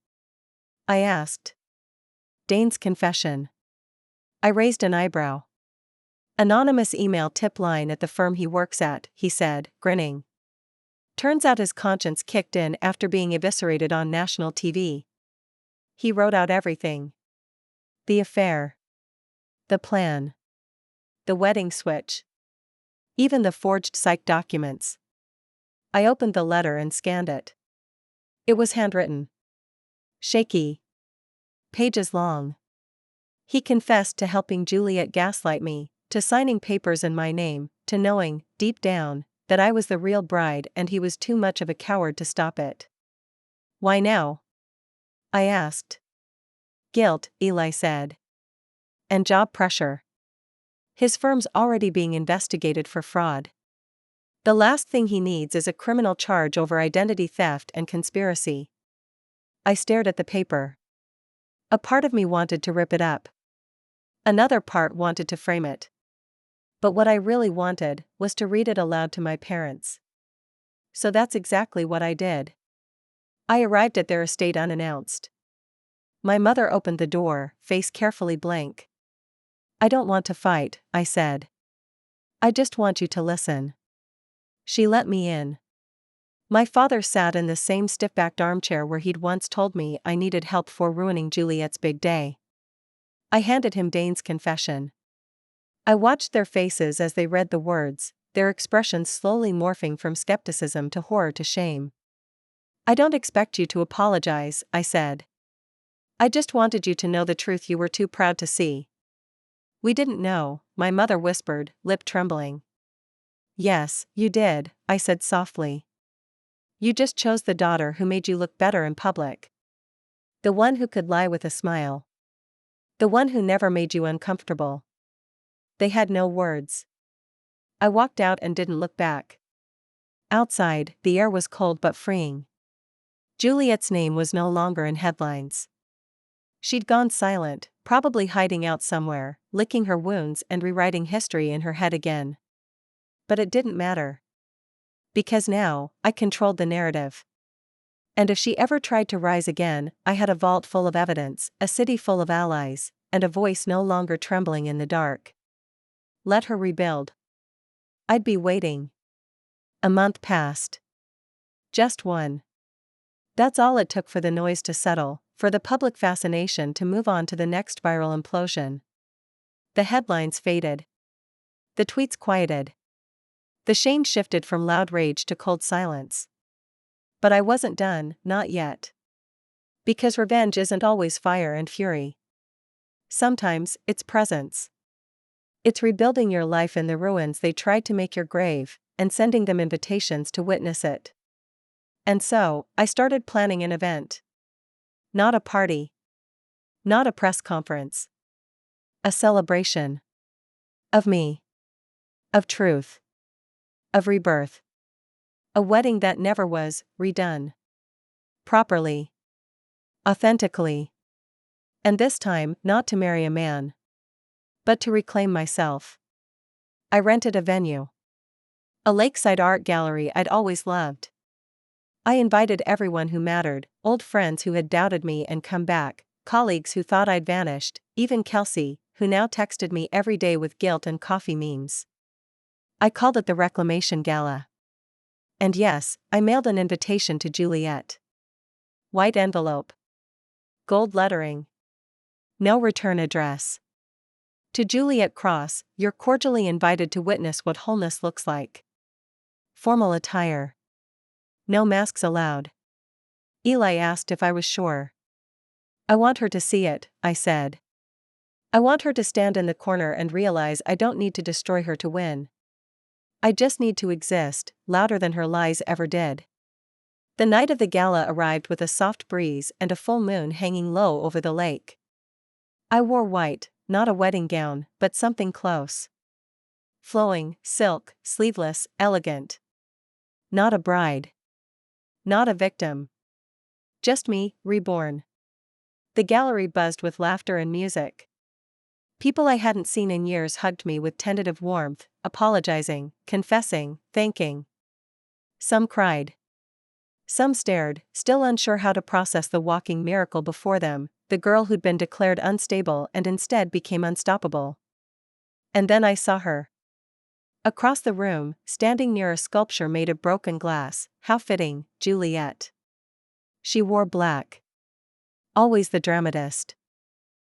I asked. "Dane's confession." I raised an eyebrow. "Anonymous email tip line at the firm he works at," he said, grinning. Turns out his conscience kicked in after being eviscerated on national TV. He wrote out everything. The affair. The plan. The wedding switch. Even the forged psych documents. I opened the letter and scanned it. It was handwritten. Shaky. Pages long. He confessed to helping Juliet gaslight me, to signing papers in my name, to knowing, deep down, that I was the real bride and he was too much of a coward to stop it. Why now? I asked. Guilt, Eli said. And job pressure. His firm's already being investigated for fraud. The last thing he needs is a criminal charge over identity theft and conspiracy. I stared at the paper. A part of me wanted to rip it up. Another part wanted to frame it. But what I really wanted was to read it aloud to my parents. So that's exactly what I did. I arrived at their estate unannounced. My mother opened the door, face carefully blank. I don't want to fight, I said. I just want you to listen. She let me in. My father sat in the same stiff-backed armchair where he'd once told me I needed help for ruining Juliet's big day. I handed him Dane's confession. I watched their faces as they read the words, their expressions slowly morphing from skepticism to horror to shame. I don't expect you to apologize, I said. I just wanted you to know the truth you were too proud to see. We didn't know, my mother whispered, lip trembling. Yes, you did, I said softly. You just chose the daughter who made you look better in public. The one who could lie with a smile. The one who never made you uncomfortable. They had no words. I walked out and didn't look back. Outside, the air was cold but freeing. Juliet's name was no longer in headlines. She'd gone silent, probably hiding out somewhere, licking her wounds and rewriting history in her head again. But it didn't matter. Because now, I controlled the narrative. And if she ever tried to rise again, I had a vault full of evidence, a city full of allies, and a voice no longer trembling in the dark. Let her rebuild. I'd be waiting. A month passed. Just one. That's all it took for the noise to settle, for the public fascination to move on to the next viral implosion. The headlines faded. The tweets quieted. The shame shifted from loud rage to cold silence. But I wasn't done, not yet. Because revenge isn't always fire and fury. Sometimes, it's presence. It's rebuilding your life in the ruins they tried to make your grave, and sending them invitations to witness it. And so, I started planning an event. Not a party. Not a press conference. A celebration. Of me. Of truth. Of rebirth. A wedding that never was redone. Properly. Authentically. And this time, not to marry a man. But to reclaim myself. I rented a venue. A lakeside art gallery I'd always loved. I invited everyone who mattered, old friends who had doubted me and come back, colleagues who thought I'd vanished, even Kelsey, who now texted me every day with guilt and coffee memes. I called it the Reclamation Gala. And yes, I mailed an invitation to Juliet. White envelope. Gold lettering. No return address. To Juliet Cross, you're cordially invited to witness what wholeness looks like. Formal attire. No masks allowed. Eli asked if I was sure. I want her to see it, I said. I want her to stand in the corner and realize I don't need to destroy her to win. I just need to exist, louder than her lies ever did. The night of the gala arrived with a soft breeze and a full moon hanging low over the lake. I wore white, not a wedding gown, but something close. Flowing, silk, sleeveless, elegant. Not a bride. Not a victim. Just me, reborn. The gallery buzzed with laughter and music. People I hadn't seen in years hugged me with tentative warmth, apologizing, confessing, thanking. Some cried. Some stared, still unsure how to process the walking miracle before them, the girl who'd been declared unstable and instead became unstoppable. And then I saw her. Across the room, standing near a sculpture made of broken glass, how fitting, Juliet. She wore black. Always the dramatist.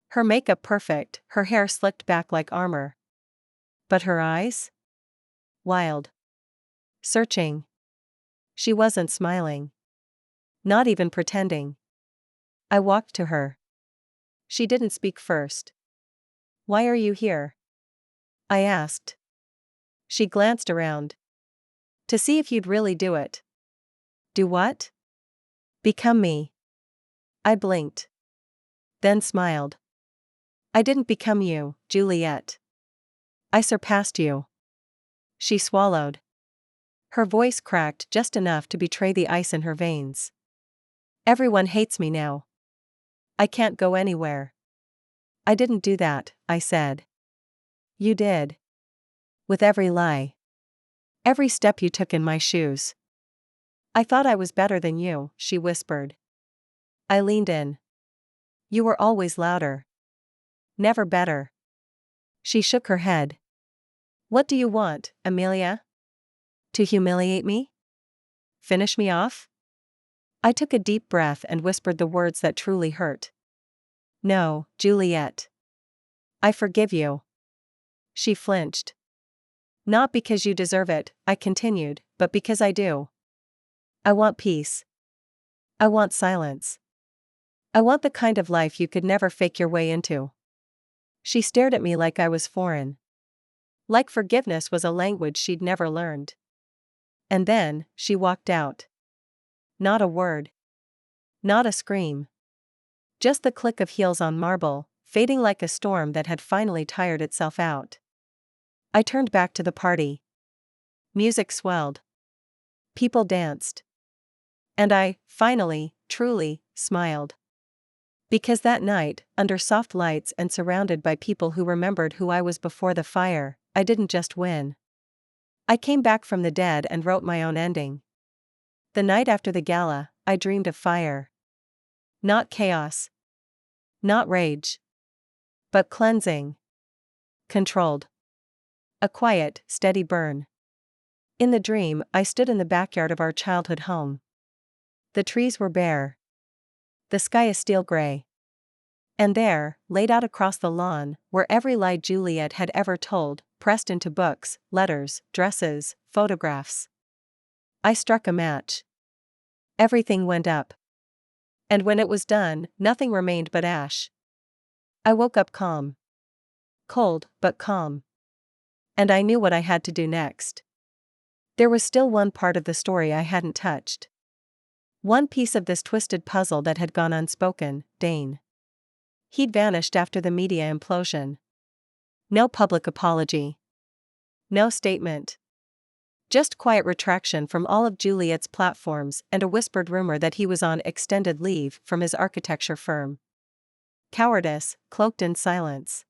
Her makeup perfect, her hair slicked back like armor. But her eyes? Wild. Searching. She wasn't smiling. Not even pretending. I walked to her. She didn't speak first. Why are you here? I asked. She glanced around. To see if you'd really do it. Do what? Become me. I blinked. Then smiled. I didn't become you, Juliet. I surpassed you. She swallowed. Her voice cracked just enough to betray the ice in her veins. Everyone hates me now. I can't go anywhere. I didn't do that, I said. You did. With every lie. Every step you took in my shoes. I thought I was better than you, she whispered. I leaned in. You were always louder. Never better. She shook her head. What do you want, Amelia? To humiliate me? Finish me off? I took a deep breath and whispered the words that truly hurt. No, Juliet. I forgive you. She flinched. Not because you deserve it, I continued, but because I do. I want peace. I want silence. I want the kind of life you could never fake your way into. She stared at me like I was foreign. Like forgiveness was a language she'd never learned. And then, she walked out. Not a word. Not a scream. Just the click of heels on marble, fading like a storm that had finally tired itself out. I turned back to the party. Music swelled. People danced. And I, finally, truly, smiled. Because that night, under soft lights and surrounded by people who remembered who I was before the fire, I didn't just win. I came back from the dead and wrote my own ending. The night after the gala, I dreamed of fire. Not chaos. Not rage. But cleansing. Controlled. A quiet, steady burn. In the dream, I stood in the backyard of our childhood home. The trees were bare. The sky a steel gray. And there, laid out across the lawn, were every lie Juliet had ever told, pressed into books, letters, dresses, photographs. I struck a match. Everything went up. And when it was done, nothing remained but ash. I woke up calm. Cold, but calm. And I knew what I had to do next. There was still one part of the story I hadn't touched. One piece of this twisted puzzle that had gone unspoken, Dane. He'd vanished after the media implosion. No public apology. No statement. Just quiet retraction from all of Juliet's platforms and a whispered rumor that he was on extended leave from his architecture firm. Cowardice, cloaked in silence.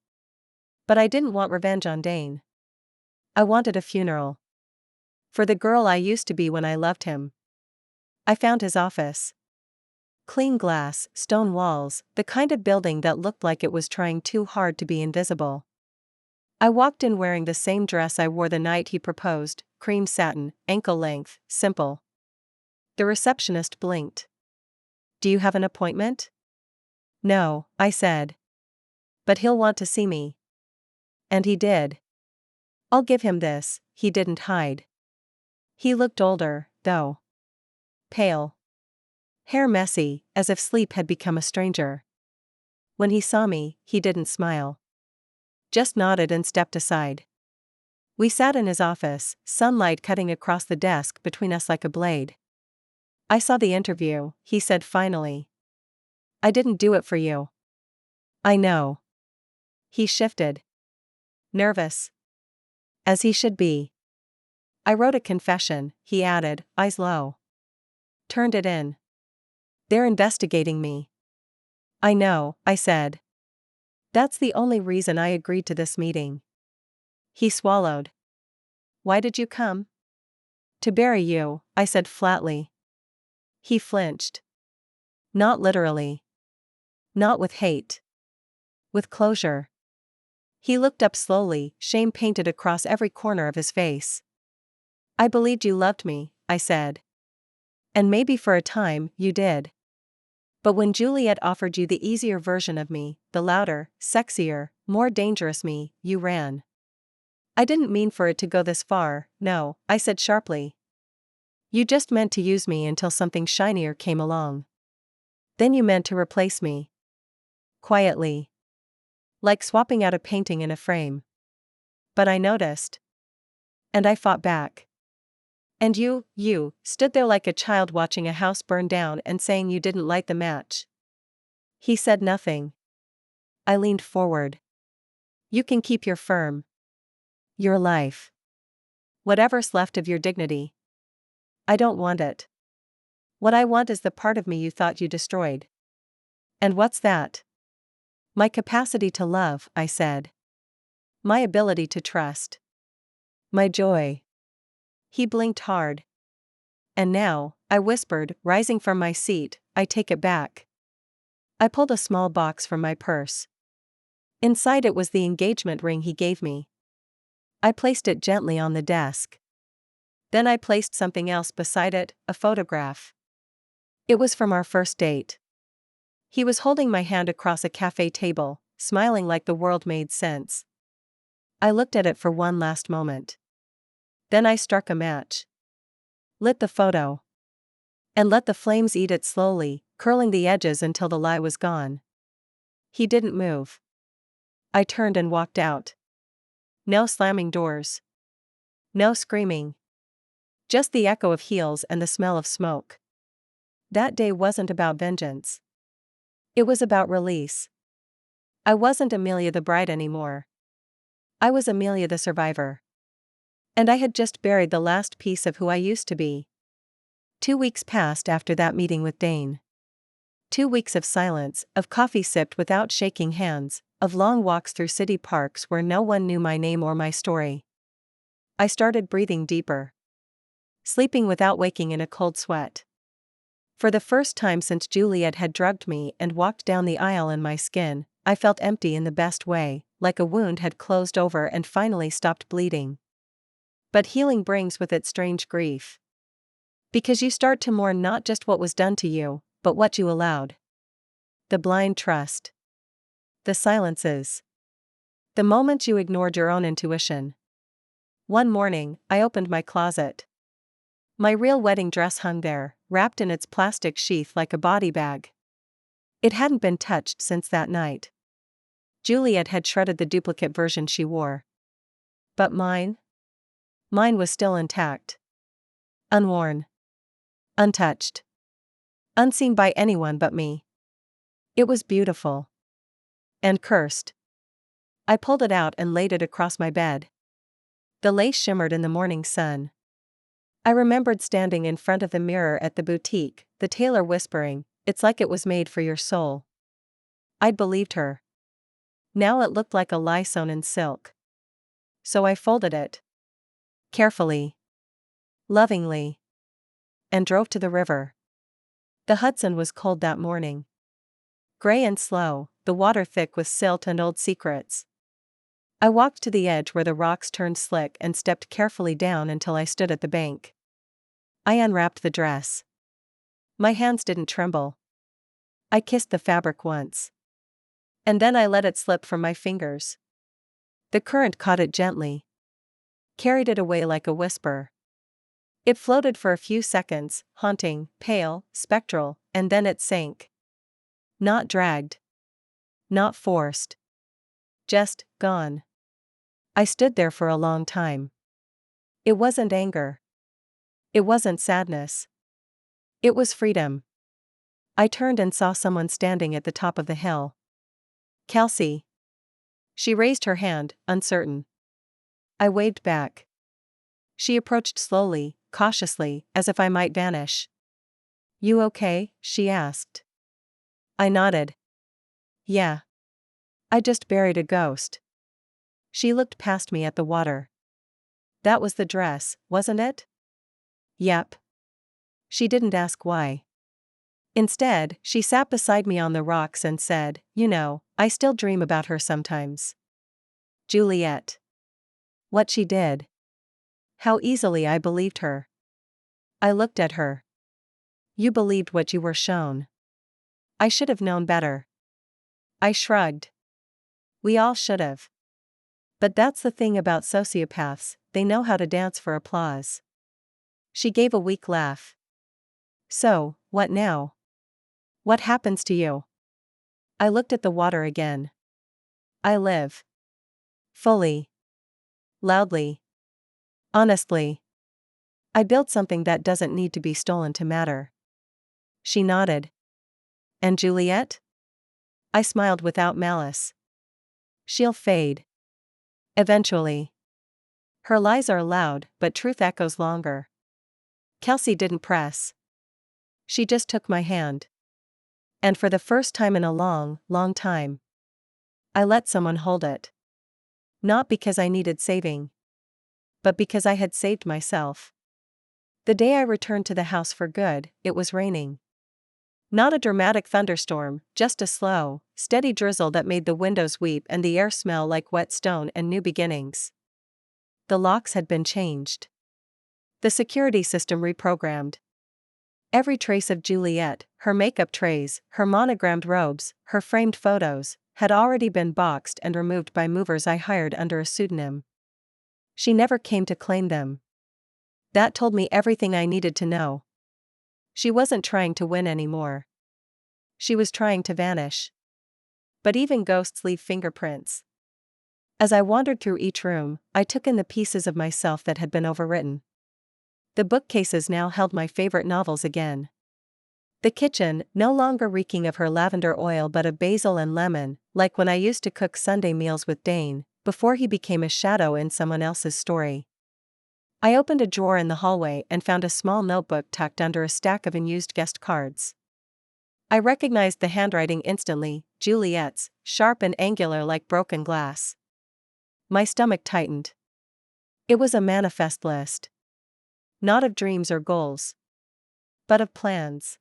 But I didn't want revenge on Dane. I wanted a funeral. For the girl I used to be when I loved him. I found his office. Clean glass, stone walls, the kind of building that looked like it was trying too hard to be invisible. I walked in wearing the same dress I wore the night he proposed, cream satin, ankle length, simple. The receptionist blinked. Do you have an appointment? No, I said. But he'll want to see me. And he did. I'll give him this, he didn't hide. He looked older, though. Pale. Hair messy, as if sleep had become a stranger. When he saw me, he didn't smile. Just nodded and stepped aside. We sat in his office, sunlight cutting across the desk between us like a blade. I saw the interview, he said finally. I didn't do it for you. I know. He shifted. Nervous. As he should be. I wrote a confession, he added, eyes low. Turned it in. They're investigating me. I know, I said. That's the only reason I agreed to this meeting. He swallowed. Why did you come? To bury you, I said flatly. He flinched. Not literally. Not with hate. With closure. He looked up slowly, shame painted across every corner of his face. I believed you loved me, I said. And maybe for a time, you did. But when Juliet offered you the easier version of me, the louder, sexier, more dangerous me, you ran. I didn't mean for it to go this far, no, I said sharply. You just meant to use me until something shinier came along. Then you meant to replace me. Quietly. Like swapping out a painting in a frame. But I noticed. And I fought back. And you, stood there like a child watching a house burn down and saying you didn't light the match. He said nothing. I leaned forward. You can keep your firm. Your life. Whatever's left of your dignity. I don't want it. What I want is the part of me you thought you destroyed. And what's that? My capacity to love, I said. My ability to trust. My joy. He blinked hard. And now, I whispered, rising from my seat, I take it back. I pulled a small box from my purse. Inside it was the engagement ring he gave me. I placed it gently on the desk. Then I placed something else beside it, a photograph. It was from our first date. He was holding my hand across a cafe table, smiling like the world made sense. I looked at it for one last moment. Then I struck a match. Lit the photo. And let the flames eat it slowly, curling the edges until the lie was gone. He didn't move. I turned and walked out. No slamming doors. No screaming. Just the echo of heels and the smell of smoke. That day wasn't about vengeance. It was about release. I wasn't Amelia the bride anymore. I was Amelia the survivor. And I had just buried the last piece of who I used to be. 2 weeks passed after that meeting with Dane. 2 weeks of silence, of coffee sipped without shaking hands, of long walks through city parks where no one knew my name or my story. I started breathing deeper. Sleeping without waking in a cold sweat. For the first time since Juliet had drugged me and walked down the aisle in my skin, I felt empty in the best way, like a wound had closed over and finally stopped bleeding. But healing brings with it strange grief. Because you start to mourn not just what was done to you, but what you allowed. The blind trust. The silences. The moments you ignored your own intuition. One morning, I opened my closet. My real wedding dress hung there, wrapped in its plastic sheath like a body bag. It hadn't been touched since that night. Juliet had shredded the duplicate version she wore. But mine? Mine was still intact. Unworn. Untouched. Unseen by anyone but me. It was beautiful. And cursed. I pulled it out and laid it across my bed. The lace shimmered in the morning sun. I remembered standing in front of the mirror at the boutique, the tailor whispering, "It's like it was made for your soul." I'd believed her. Now it looked like a lie sewn in silk. So I folded it. Carefully. Lovingly. And drove to the river. The Hudson was cold that morning. Gray and slow, the water thick with silt and old secrets. I walked to the edge where the rocks turned slick and stepped carefully down until I stood at the bank. I unwrapped the dress. My hands didn't tremble. I kissed the fabric once. And then I let it slip from my fingers. The current caught it gently. Carried it away like a whisper. It floated for a few seconds, haunting, pale, spectral, and then it sank. Not dragged. Not forced. Just gone. I stood there for a long time. It wasn't anger. It wasn't sadness. It was freedom. I turned and saw someone standing at the top of the hill. Kelsey. She raised her hand, uncertain. I waved back. She approached slowly, cautiously, as if I might vanish. "You okay?" she asked. I nodded. "Yeah. I just buried a ghost." She looked past me at the water. "That was the dress, wasn't it?" "Yep." She didn't ask why. Instead, she sat beside me on the rocks and said, "You know, I still dream about her sometimes." Juliet. What she did. How easily I believed her. I looked at her. "You believed what you were shown." I should have known better. I shrugged. We all should have. But that's the thing about sociopaths, they know how to dance for applause. She gave a weak laugh. "So, what now? What happens to you?" I looked at the water again. "I live. Fully. Loudly. Honestly. I built something that doesn't need to be stolen to matter. She nodded. And Juliet? I smiled without malice. She'll fade. Eventually. Her lies are loud, but truth echoes longer. Kelsey didn't press. She just took my hand. And for the first time in a long, long time, I let someone hold it. Not because I needed saving, but because I had saved myself. The day I returned to the house for good, it was raining. Not a dramatic thunderstorm, just a slow, steady drizzle that made the windows weep and the air smell like wet stone and new beginnings. The locks had been changed. The security system reprogrammed. Every trace of Juliet, her makeup trays, her monogrammed robes, her framed photos, had already been boxed and removed by movers I hired under a pseudonym. She never came to claim them. That told me everything I needed to know. She wasn't trying to win anymore. She was trying to vanish. But even ghosts leave fingerprints. As I wandered through each room, I took in the pieces of myself that had been overwritten. The bookcases now held my favorite novels again. The kitchen, no longer reeking of her lavender oil but of basil and lemon, like when I used to cook Sunday meals with Dane, before he became a shadow in someone else's story. I opened a drawer in the hallway and found a small notebook tucked under a stack of unused guest cards. I recognized the handwriting instantly, Juliet's, sharp and angular like broken glass. My stomach tightened. It was a manifest list. Not of dreams or goals, but of plans.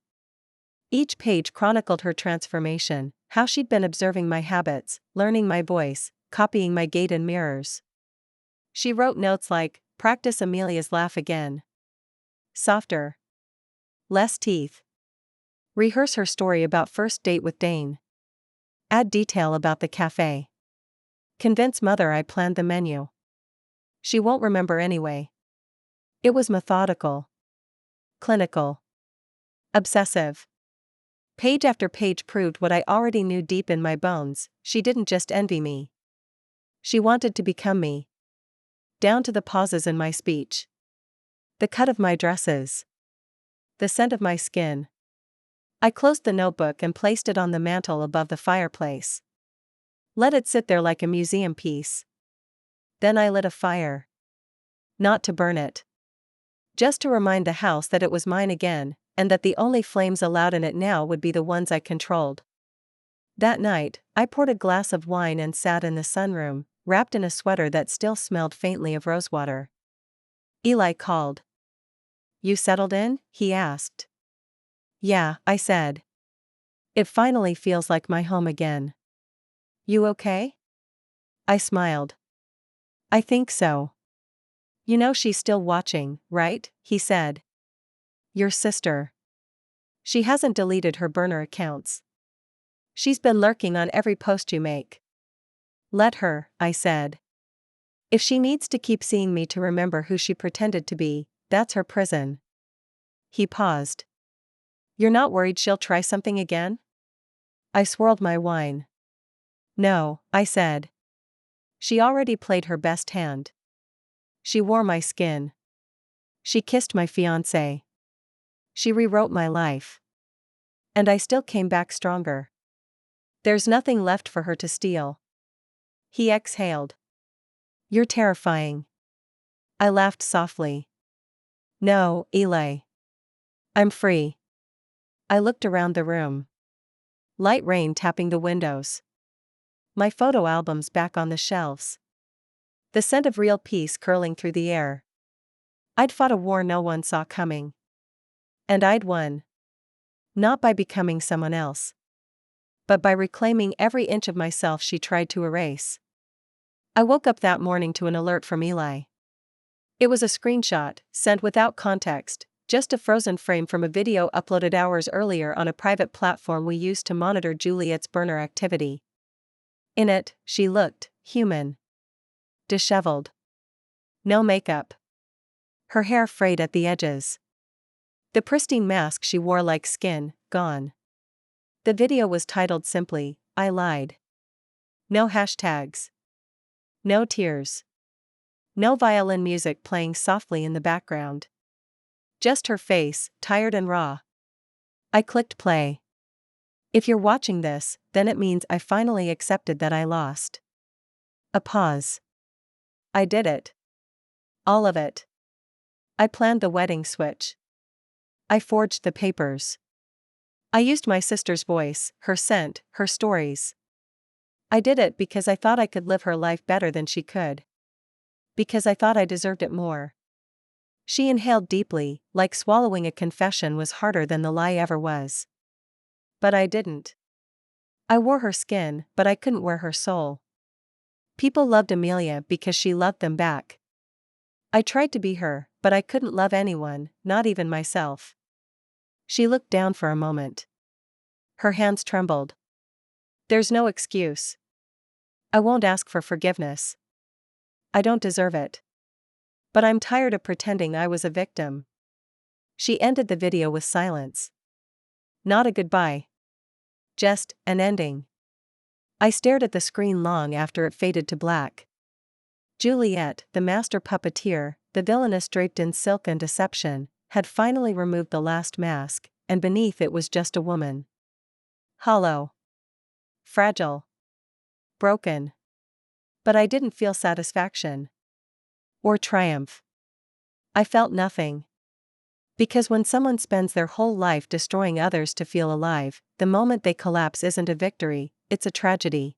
Each page chronicled her transformation, how she'd been observing my habits, learning my voice, copying my gait in mirrors. She wrote notes like, "Practice Amelia's laugh again. Softer. Less teeth. Rehearse her story about first date with Dane. Add detail about the cafe. Convince mother I planned the menu. She won't remember anyway." It was methodical. Clinical. Obsessive. Page after page proved what I already knew deep in my bones: she didn't just envy me. She wanted to become me. Down to the pauses in my speech. The cut of my dresses. The scent of my skin. I closed the notebook and placed it on the mantel above the fireplace. Let it sit there like a museum piece. Then I lit a fire. Not to burn it. Just to remind the house that it was mine again, and that the only flames allowed in it now would be the ones I controlled. That night, I poured a glass of wine and sat in the sunroom, wrapped in a sweater that still smelled faintly of rosewater. Eli called. "You settled in?" he asked. "Yeah," I said. "It finally feels like my home again." "You okay?" I smiled. "I think so." "You know she's still watching, right?" he said. "Your sister. She hasn't deleted her burner accounts. She's been lurking on every post you make." "Let her," I said. "If she needs to keep seeing me to remember who she pretended to be, that's her prison." He paused. "You're not worried she'll try something again?" I swirled my wine. "No," I said. She already played her best hand. She wore my skin. She kissed my fiancé. She rewrote my life. And I still came back stronger. There's nothing left for her to steal." He exhaled. "You're terrifying." I laughed softly. "No, Eli. I'm free." I looked around the room. Light rain tapping the windows. My photo albums back on the shelves. The scent of real peace curling through the air. I'd fought a war no one saw coming. And I'd won. Not by becoming someone else, but by reclaiming every inch of myself she tried to erase. I woke up that morning to an alert from Eli. It was a screenshot, sent without context, just a frozen frame from a video uploaded hours earlier on a private platform we used to monitor Juliet's burner activity. In it, she looked human. Disheveled. No makeup. Her hair frayed at the edges. The pristine mask she wore like skin, gone. The video was titled simply, "I lied." No hashtags. No tears. No violin music playing softly in the background. Just her face, tired and raw. I clicked play. If you're watching this, then it means I finally accepted that I lost. A pause. I did it. All of it. I planned the wedding switch. I forged the papers. I used my sister's voice, her scent, her stories. I did it because I thought I could live her life better than she could. Because I thought I deserved it more. She inhaled deeply, like swallowing a confession was harder than the lie ever was. But I didn't. I wore her skin, but I couldn't wear her soul. People loved Amelia because she loved them back. I tried to be her, but I couldn't love anyone, not even myself. She looked down for a moment. Her hands trembled. There's no excuse. I won't ask for forgiveness. I don't deserve it. But I'm tired of pretending I was a victim. She ended the video with silence. Not a goodbye. Just an ending. I stared at the screen long after it faded to black. Juliet, the master puppeteer, the villainess draped in silk and deception, had finally removed the last mask, and beneath it was just a woman. Hollow. Fragile. Broken. But I didn't feel satisfaction. Or triumph. I felt nothing. Because when someone spends their whole life destroying others to feel alive, the moment they collapse isn't a victory, it's a tragedy.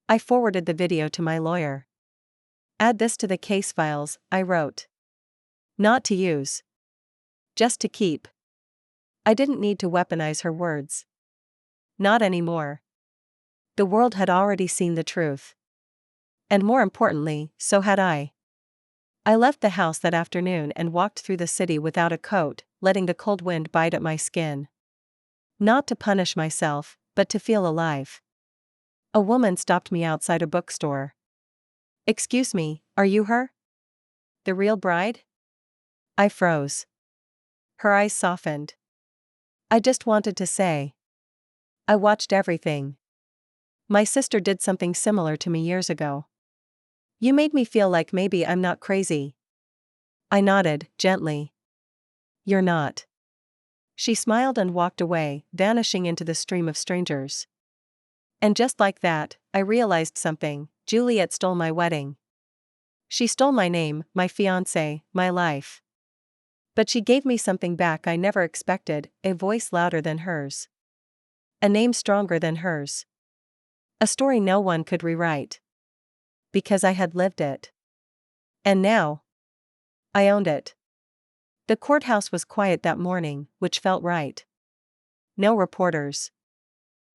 I forwarded the video to my lawyer. Add this to the case files, I wrote. Not to use. Just to keep. I didn't need to weaponize her words. Not anymore. The world had already seen the truth. And more importantly, so had I. I left the house that afternoon and walked through the city without a coat, letting the cold wind bite at my skin. Not to punish myself, but to feel alive. A woman stopped me outside a bookstore. Excuse me, are you her? The real bride? I froze. Her eyes softened. I just wanted to say. I watched everything. My sister did something similar to me years ago. You made me feel like maybe I'm not crazy. I nodded, gently. You're not. She smiled and walked away, vanishing into the stream of strangers. And just like that, I realized something. Juliet stole my wedding. She stole my name, my fiancé, my life. But she gave me something back I never expected, a voice louder than hers. A name stronger than hers. A story no one could rewrite. Because I had lived it. And now, I owned it. The courthouse was quiet that morning, which felt right. No reporters.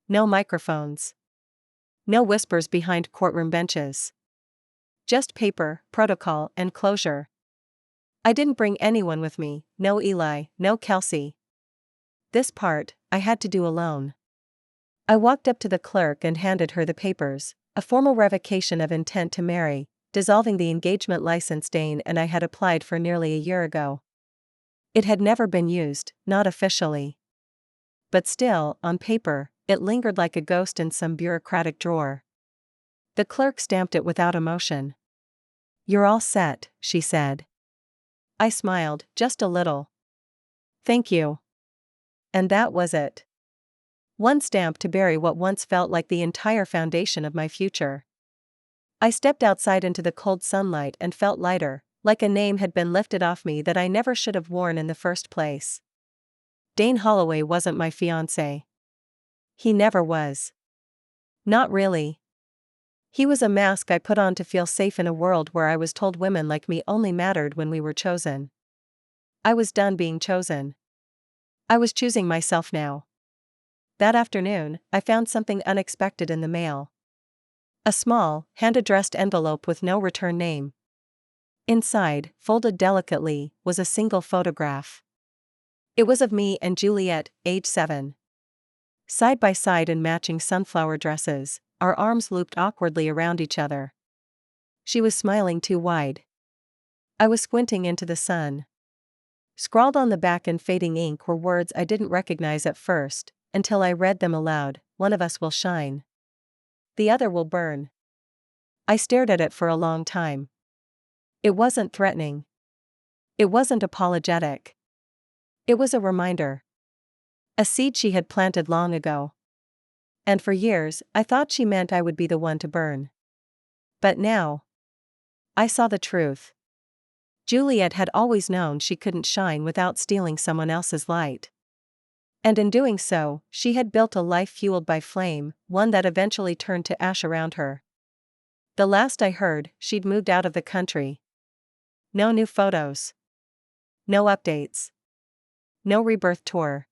No microphones. No whispers behind courtroom benches. Just paper, protocol, and closure. I didn't bring anyone with me, no Eli, no Kelsey. This part, I had to do alone. I walked up to the clerk and handed her the papers, a formal revocation of intent to marry, dissolving the engagement license Dane and I had applied for nearly a year ago. It had never been used, not officially. But still, on paper, it lingered like a ghost in some bureaucratic drawer. The clerk stamped it without emotion. You're all set, she said. I smiled, just a little. Thank you. And that was it. One stamp to bury what once felt like the entire foundation of my future. I stepped outside into the cold sunlight and felt lighter, like a name had been lifted off me that I never should have worn in the first place. Dane Holloway wasn't my fiancé. He never was. Not really. He was a mask I put on to feel safe in a world where I was told women like me only mattered when we were chosen. I was done being chosen. I was choosing myself now. That afternoon, I found something unexpected in the mail. A small, hand-addressed envelope with no return name. Inside, folded delicately, was a single photograph. It was of me and Juliet, age 7. Side by side in matching sunflower dresses, our arms looped awkwardly around each other. She was smiling too wide. I was squinting into the sun. Scrawled on the back in fading ink were words I didn't recognize at first, until I read them aloud. One of us will shine. The other will burn. I stared at it for a long time. It wasn't threatening. It wasn't apologetic. It was a reminder. A seed she had planted long ago. And for years, I thought she meant I would be the one to burn. But now, I saw the truth. Juliet had always known she couldn't shine without stealing someone else's light. And in doing so, she had built a life fueled by flame, one that eventually turned to ash around her. The last I heard, she'd moved out of the country. No new photos. No updates. No rebirth tour.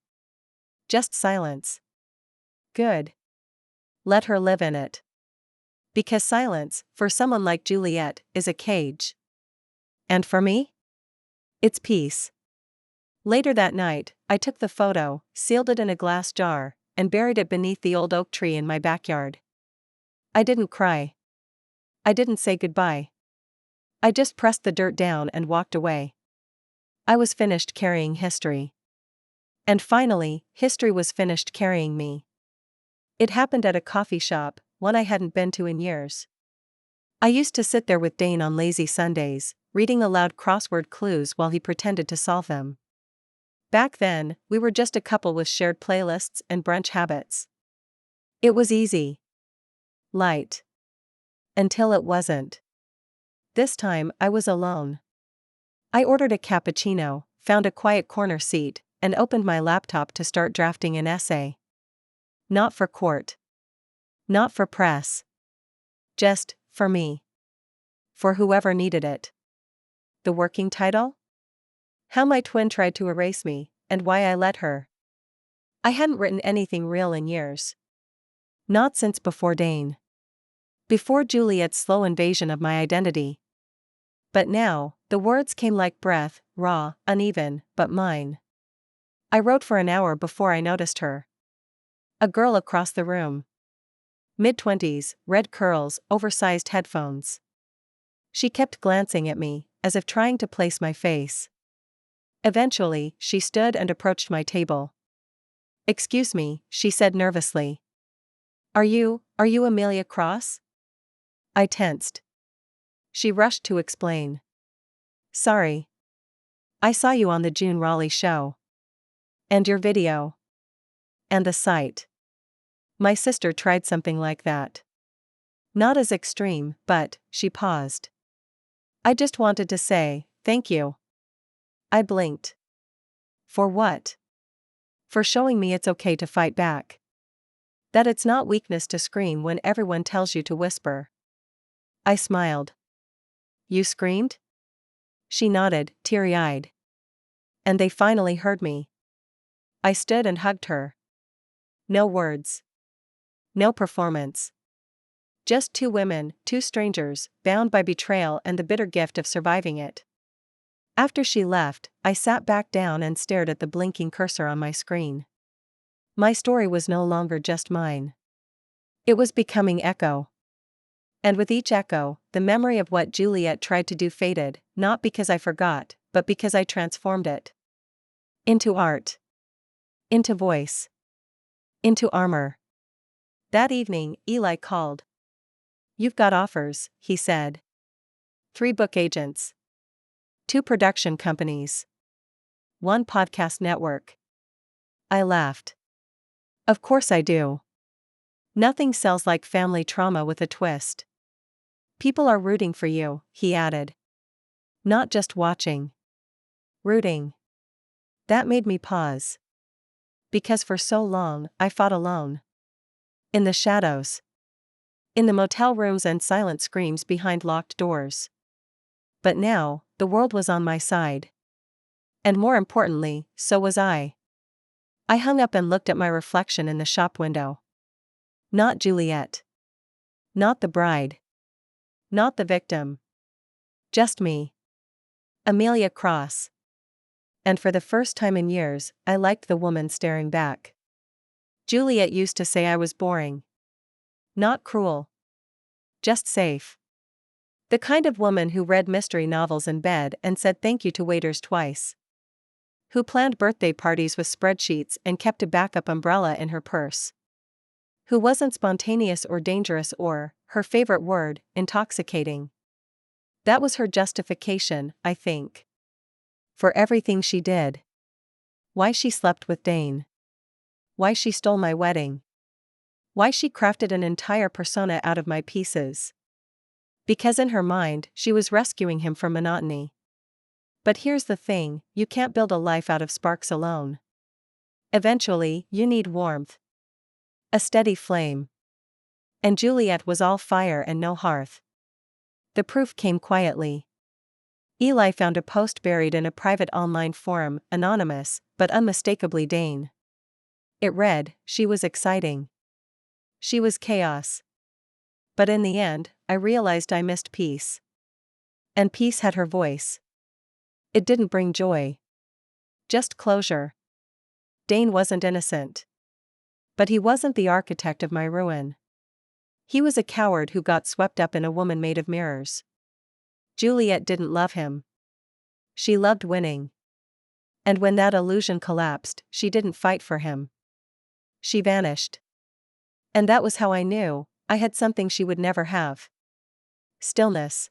Just silence. Good. Let her live in it. Because silence, for someone like Juliet, is a cage. And for me? It's peace. Later that night, I took the photo, sealed it in a glass jar, and buried it beneath the old oak tree in my backyard. I didn't cry. I didn't say goodbye. I just pressed the dirt down and walked away. I was finished carrying history. And finally, history was finished carrying me. It happened at a coffee shop, one I hadn't been to in years. I used to sit there with Dane on lazy Sundays, reading aloud crossword clues while he pretended to solve them. Back then, we were just a couple with shared playlists and brunch habits. It was easy. Light. Until it wasn't. This time, I was alone. I ordered a cappuccino, found a quiet corner seat, and opened my laptop to start drafting an essay. Not for court. Not for press. Just, for me. For whoever needed it. The working title? How my twin tried to erase me, and why I let her. I hadn't written anything real in years. Not since before Dane. Before Juliet's slow invasion of my identity. But now, the words came like breath, raw, uneven, but mine. I wrote for an hour before I noticed her. A girl across the room. Mid-20s, red curls, oversized headphones. She kept glancing at me, as if trying to place my face. Eventually, she stood and approached my table. "Excuse me," she said nervously. Are you Amelia Cross?" I tensed. She rushed to explain. "Sorry. I saw you on the June Raleigh show. And your video. And the site. My sister tried something like that. Not as extreme, but," she paused. "I just wanted to say, thank you." I blinked. For what? For showing me it's okay to fight back. That it's not weakness to scream when everyone tells you to whisper. I smiled. "You screamed?" She nodded, teary-eyed. "And they finally heard me." I stood and hugged her. No words. No performance. Just two women, two strangers, bound by betrayal and the bitter gift of surviving it. After she left, I sat back down and stared at the blinking cursor on my screen. My story was no longer just mine. It was becoming echo. And with each echo, the memory of what Juliet tried to do faded, not because I forgot, but because I transformed it. Into art. Into voice. Into armor. That evening, Eli called. "You've got offers," he said. 3 book agents. 2 production companies. 1 podcast network. I laughed. Of course I do. Nothing sells like family trauma with a twist. People are rooting for you, he added. Not just watching. Rooting. That made me pause. Because for so long, I fought alone. In the shadows. In the motel rooms and silent screams behind locked doors. But now, the world was on my side. And more importantly, so was I. I hung up and looked at my reflection in the shop window. Not Juliet. Not the bride. Not the victim. Just me. Amelia Cross. And for the first time in years, I liked the woman staring back. Juliet used to say I was boring. Not cruel. Just safe. The kind of woman who read mystery novels in bed and said thank you to waiters twice. Who planned birthday parties with spreadsheets and kept a backup umbrella in her purse. Who wasn't spontaneous or dangerous or, her favorite word, intoxicating. That was her justification, I think. For everything she did. Why she slept with Dane. Why she stole my wedding. Why she crafted an entire persona out of my pieces. Because in her mind, she was rescuing him from monotony. But here's the thing, you can't build a life out of sparks alone. Eventually, you need warmth. A steady flame. And Juliet was all fire and no hearth. The proof came quietly. Eli found a post buried in a private online forum, anonymous, but unmistakably Dane. It read, "She was exciting. She was chaos. But in the end, I realized I missed peace. And peace had her voice. It didn't bring joy. Just closure. Dane wasn't innocent. But he wasn't the architect of my ruin. He was a coward who got swept up in a woman made of mirrors. Juliet didn't love him. She loved winning. And when that illusion collapsed, she didn't fight for him. She vanished. And that was how I knew I had something she would never have. Stillness.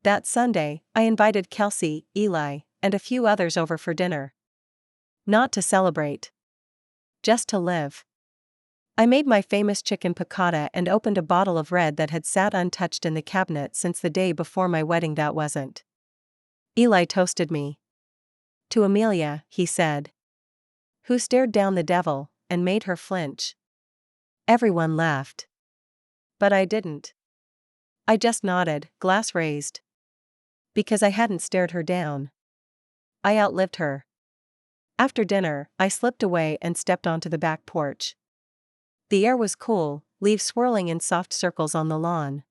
That Sunday, I invited Kelsey, Eli, and a few others over for dinner. Not to celebrate. Just to live. I made my famous chicken piccata and opened a bottle of red that had sat untouched in the cabinet since the day before my wedding that wasn't. Eli toasted me. To Amelia, he said. Who stared down the devil, and made her flinch. Everyone laughed. But I didn't. I just nodded, glass raised. Because I hadn't stared her down. I outlived her. After dinner, I slipped away and stepped onto the back porch. The air was cool, leaves swirling in soft circles on the lawn.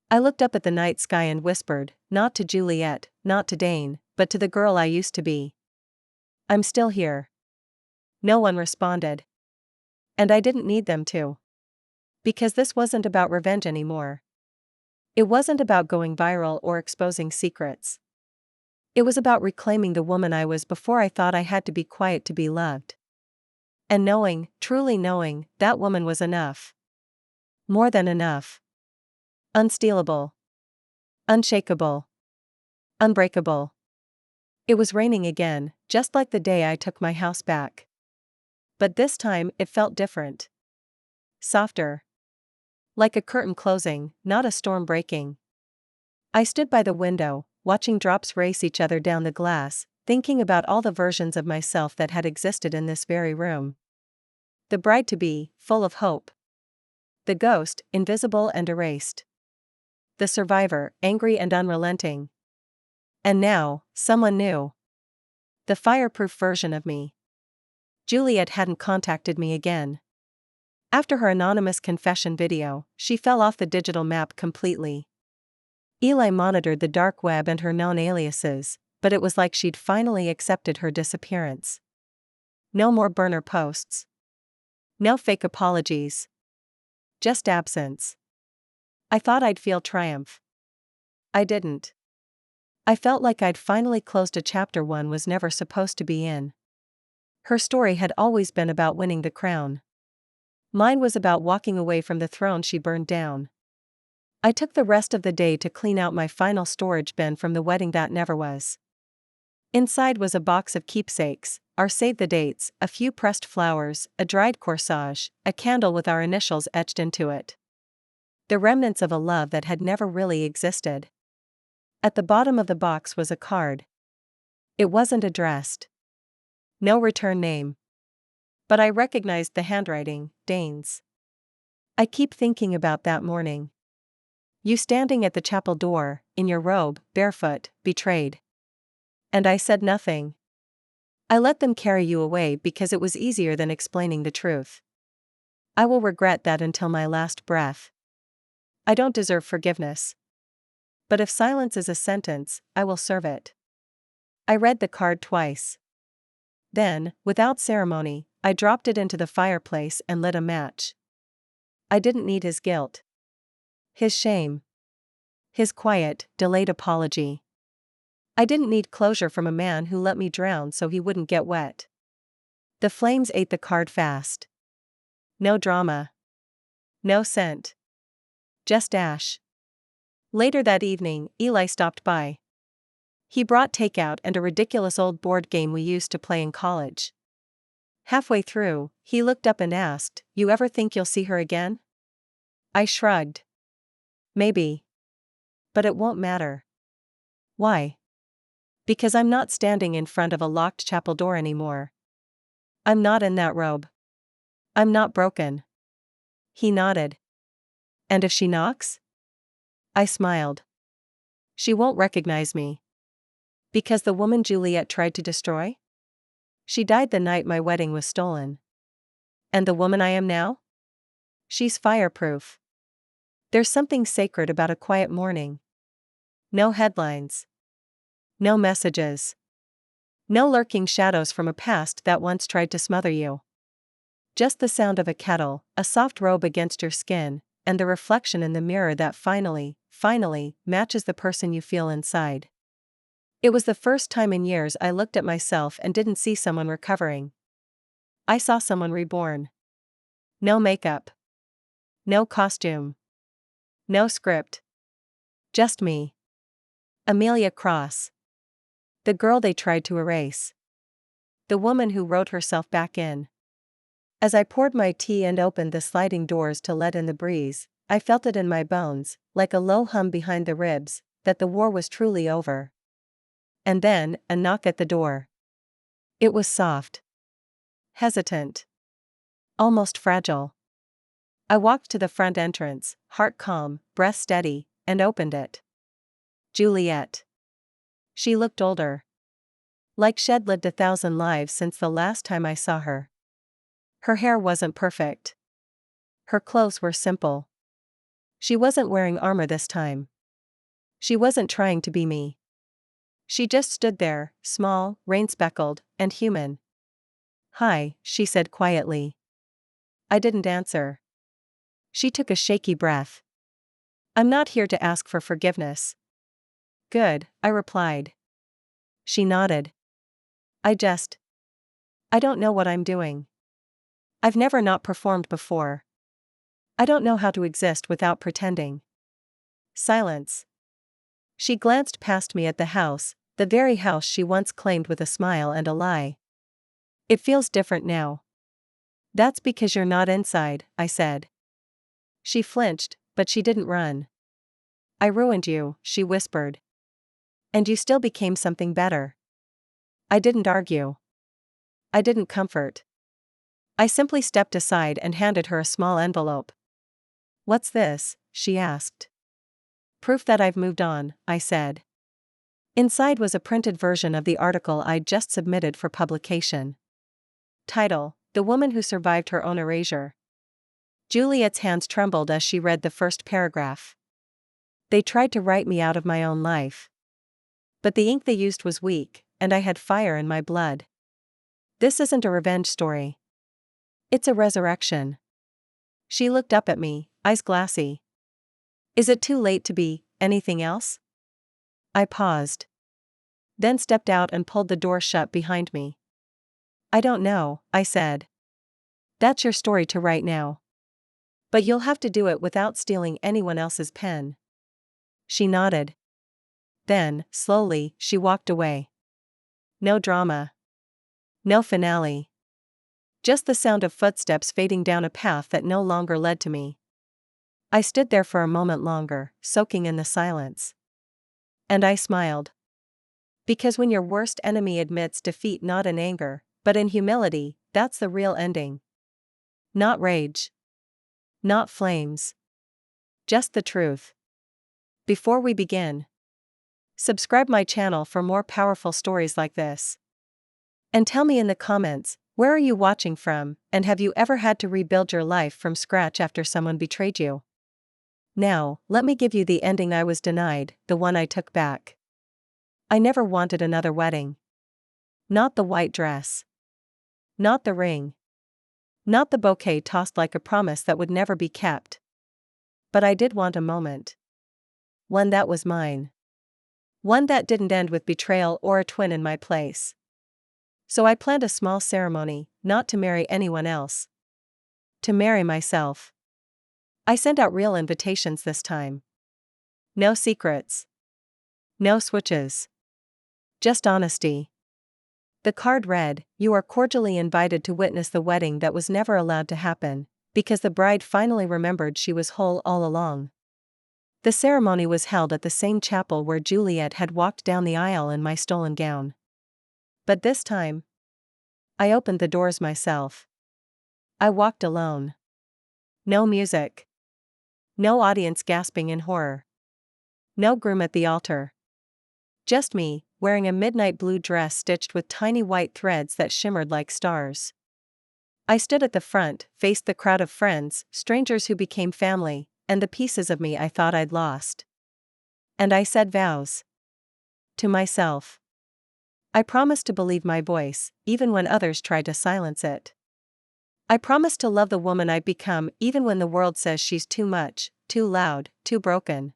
I looked up at the night sky and whispered, not to Juliet, not to Dane, but to the girl I used to be. I'm still here. No one responded. And I didn't need them to. Because this wasn't about revenge anymore. It wasn't about going viral or exposing secrets. It was about reclaiming the woman I was before I thought I had to be quiet to be loved. And knowing, truly knowing, that woman was enough. More than enough. Unstealable. Unshakable. Unbreakable. It was raining again, just like the day I took my house back. But this time it felt different. Softer. Like a curtain closing, not a storm breaking. I stood by the window, watching drops race each other down the glass, thinking about all the versions of myself that had existed in this very room. The bride-to-be, full of hope. The ghost, invisible and erased. The survivor, angry and unrelenting. And now, someone new. The fireproof version of me. Juliet hadn't contacted me again. After her anonymous confession video, she fell off the digital map completely. Eli monitored the dark web and her known aliases, but it was like she'd finally accepted her disappearance. No more burner posts. No fake apologies. Just absence. I thought I'd feel triumph. I didn't. I felt like I'd finally closed a chapter one was never supposed to be in. Her story had always been about winning the crown. Mine was about walking away from the throne she burned down. I took the rest of the day to clean out my final storage bin from the wedding that never was. Inside was a box of keepsakes, our save the dates, a few pressed flowers, a dried corsage, a candle with our initials etched into it. The remnants of a love that had never really existed. At the bottom of the box was a card. It wasn't addressed. No return name. But I recognized the handwriting, Dane's. I keep thinking about that morning. You standing at the chapel door, in your robe, barefoot, betrayed. And I said nothing. I let them carry you away because it was easier than explaining the truth. I will regret that until my last breath. I don't deserve forgiveness. But if silence is a sentence, I will serve it. I read the card twice. Then, without ceremony, I dropped it into the fireplace and lit a match. I didn't need his guilt. His shame. His quiet, delayed apology. I didn't need closure from a man who let me drown so he wouldn't get wet. The flames ate the card fast. No drama. No scent. Just ash. Later that evening, Eli stopped by. He brought takeout and a ridiculous old board game we used to play in college. Halfway through, he looked up and asked, "You ever think you'll see her again?" I shrugged. Maybe. But it won't matter. Why? Because I'm not standing in front of a locked chapel door anymore. I'm not in that robe. I'm not broken. He nodded. And if she knocks? I smiled. She won't recognize me. Because the woman Juliet tried to destroy? She died the night my wedding was stolen. And the woman I am now? She's fireproof. There's something sacred about a quiet morning. No headlines. No messages. No lurking shadows from a past that once tried to smother you. Just the sound of a kettle, a soft robe against your skin, and the reflection in the mirror that finally matches the person you feel inside. It was the first time in years I looked at myself and didn't see someone recovering. I saw someone reborn. No makeup. No costume. No script. Just me. Amelia Cross. The girl they tried to erase. The woman who wrote herself back in. As I poured my tea and opened the sliding doors to let in the breeze, I felt it in my bones, like a low hum behind the ribs, that the war was truly over. And then, a knock at the door. It was soft. Hesitant. Almost fragile. I walked to the front entrance, heart calm, breath steady, and opened it. Juliet. She looked older. Like she'd lived 1,000 lives since the last time I saw her. Her hair wasn't perfect. Her clothes were simple. She wasn't wearing armor this time. She wasn't trying to be me. She just stood there, small, rain-speckled, and human. "Hi," she said quietly. I didn't answer. She took a shaky breath. "I'm not here to ask for forgiveness." "Good," I replied. She nodded. I don't know what I'm doing. I've never not performed before. I don't know how to exist without pretending." Silence. She glanced past me at the house, the very house she once claimed with a smile and a lie. "It feels different now." "That's because you're not inside," I said. She flinched, but she didn't run. "I ruined you," she whispered. "And you still became something better." I didn't argue. I didn't comfort. I simply stepped aside and handed her a small envelope. "What's this?" she asked. "Proof that I've moved on," I said. Inside was a printed version of the article I'd just submitted for publication. Title: The Woman Who Survived Her Own Erasure. Juliet's hands trembled as she read the first paragraph. "They tried to write me out of my own life. But the ink they used was weak, and I had fire in my blood. This isn't a revenge story. It's a resurrection." She looked up at me, eyes glassy. "Is it too late to be anything else?" I paused. Then stepped out and pulled the door shut behind me. "I don't know," I said. "That's your story to write now. But you'll have to do it without stealing anyone else's pen." She nodded. Then, slowly, she walked away. No drama. No finale. Just the sound of footsteps fading down a path that no longer led to me. I stood there for a moment longer, soaking in the silence. And I smiled. Because when your worst enemy admits defeat not in anger, but in humility, that's the real ending. Not rage. Not flames. Just the truth. Before we begin, subscribe my channel for more powerful stories like this. And tell me in the comments, where are you watching from, and have you ever had to rebuild your life from scratch after someone betrayed you? Now, let me give you the ending I was denied, the one I took back. I never wanted another wedding. Not the white dress. Not the ring. Not the bouquet tossed like a promise that would never be kept. But I did want a moment. One that was mine. One that didn't end with betrayal or a twin in my place. So I planned a small ceremony, not to marry anyone else. To marry myself. I sent out real invitations this time. No secrets. No switches. Just honesty. The card read, "You are cordially invited to witness the wedding that was never allowed to happen, because the bride finally remembered she was whole all along." The ceremony was held at the same chapel where Juliet had walked down the aisle in my stolen gown. But this time, I opened the doors myself. I walked alone. No music. No audience gasping in horror. No groom at the altar. Just me, wearing a midnight blue dress stitched with tiny white threads that shimmered like stars. I stood at the front, faced the crowd of friends, strangers who became family, and the pieces of me I thought I'd lost. And I said vows. To myself. I promised to believe my voice, even when others tried to silence it. I promised to love the woman I'd become even when the world says she's too much, too loud, too broken.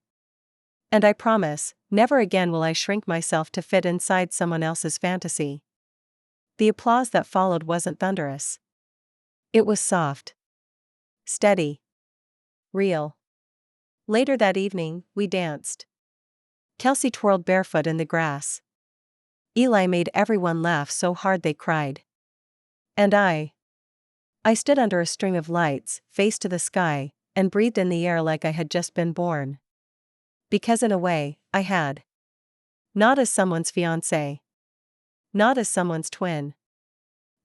And I promise, never again will I shrink myself to fit inside someone else's fantasy. The applause that followed wasn't thunderous. It was soft. Steady. Real. Later that evening, we danced. Kelsey twirled barefoot in the grass. Eli made everyone laugh so hard they cried. And I stood under a string of lights, face to the sky, and breathed in the air like I had just been born. Because in a way, I had. Not as someone's fiancé. Not as someone's twin.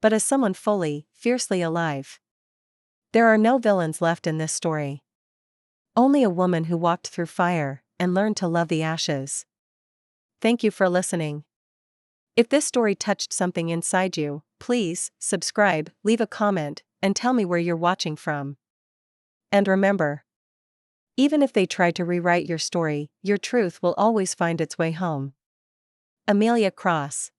But as someone fully, fiercely alive. There are no villains left in this story. Only a woman who walked through fire, and learned to love the ashes. Thank you for listening. If this story touched something inside you, please subscribe, leave a comment, and tell me where you're watching from. And remember, even if they try to rewrite your story, your truth will always find its way home. Amelia Cross.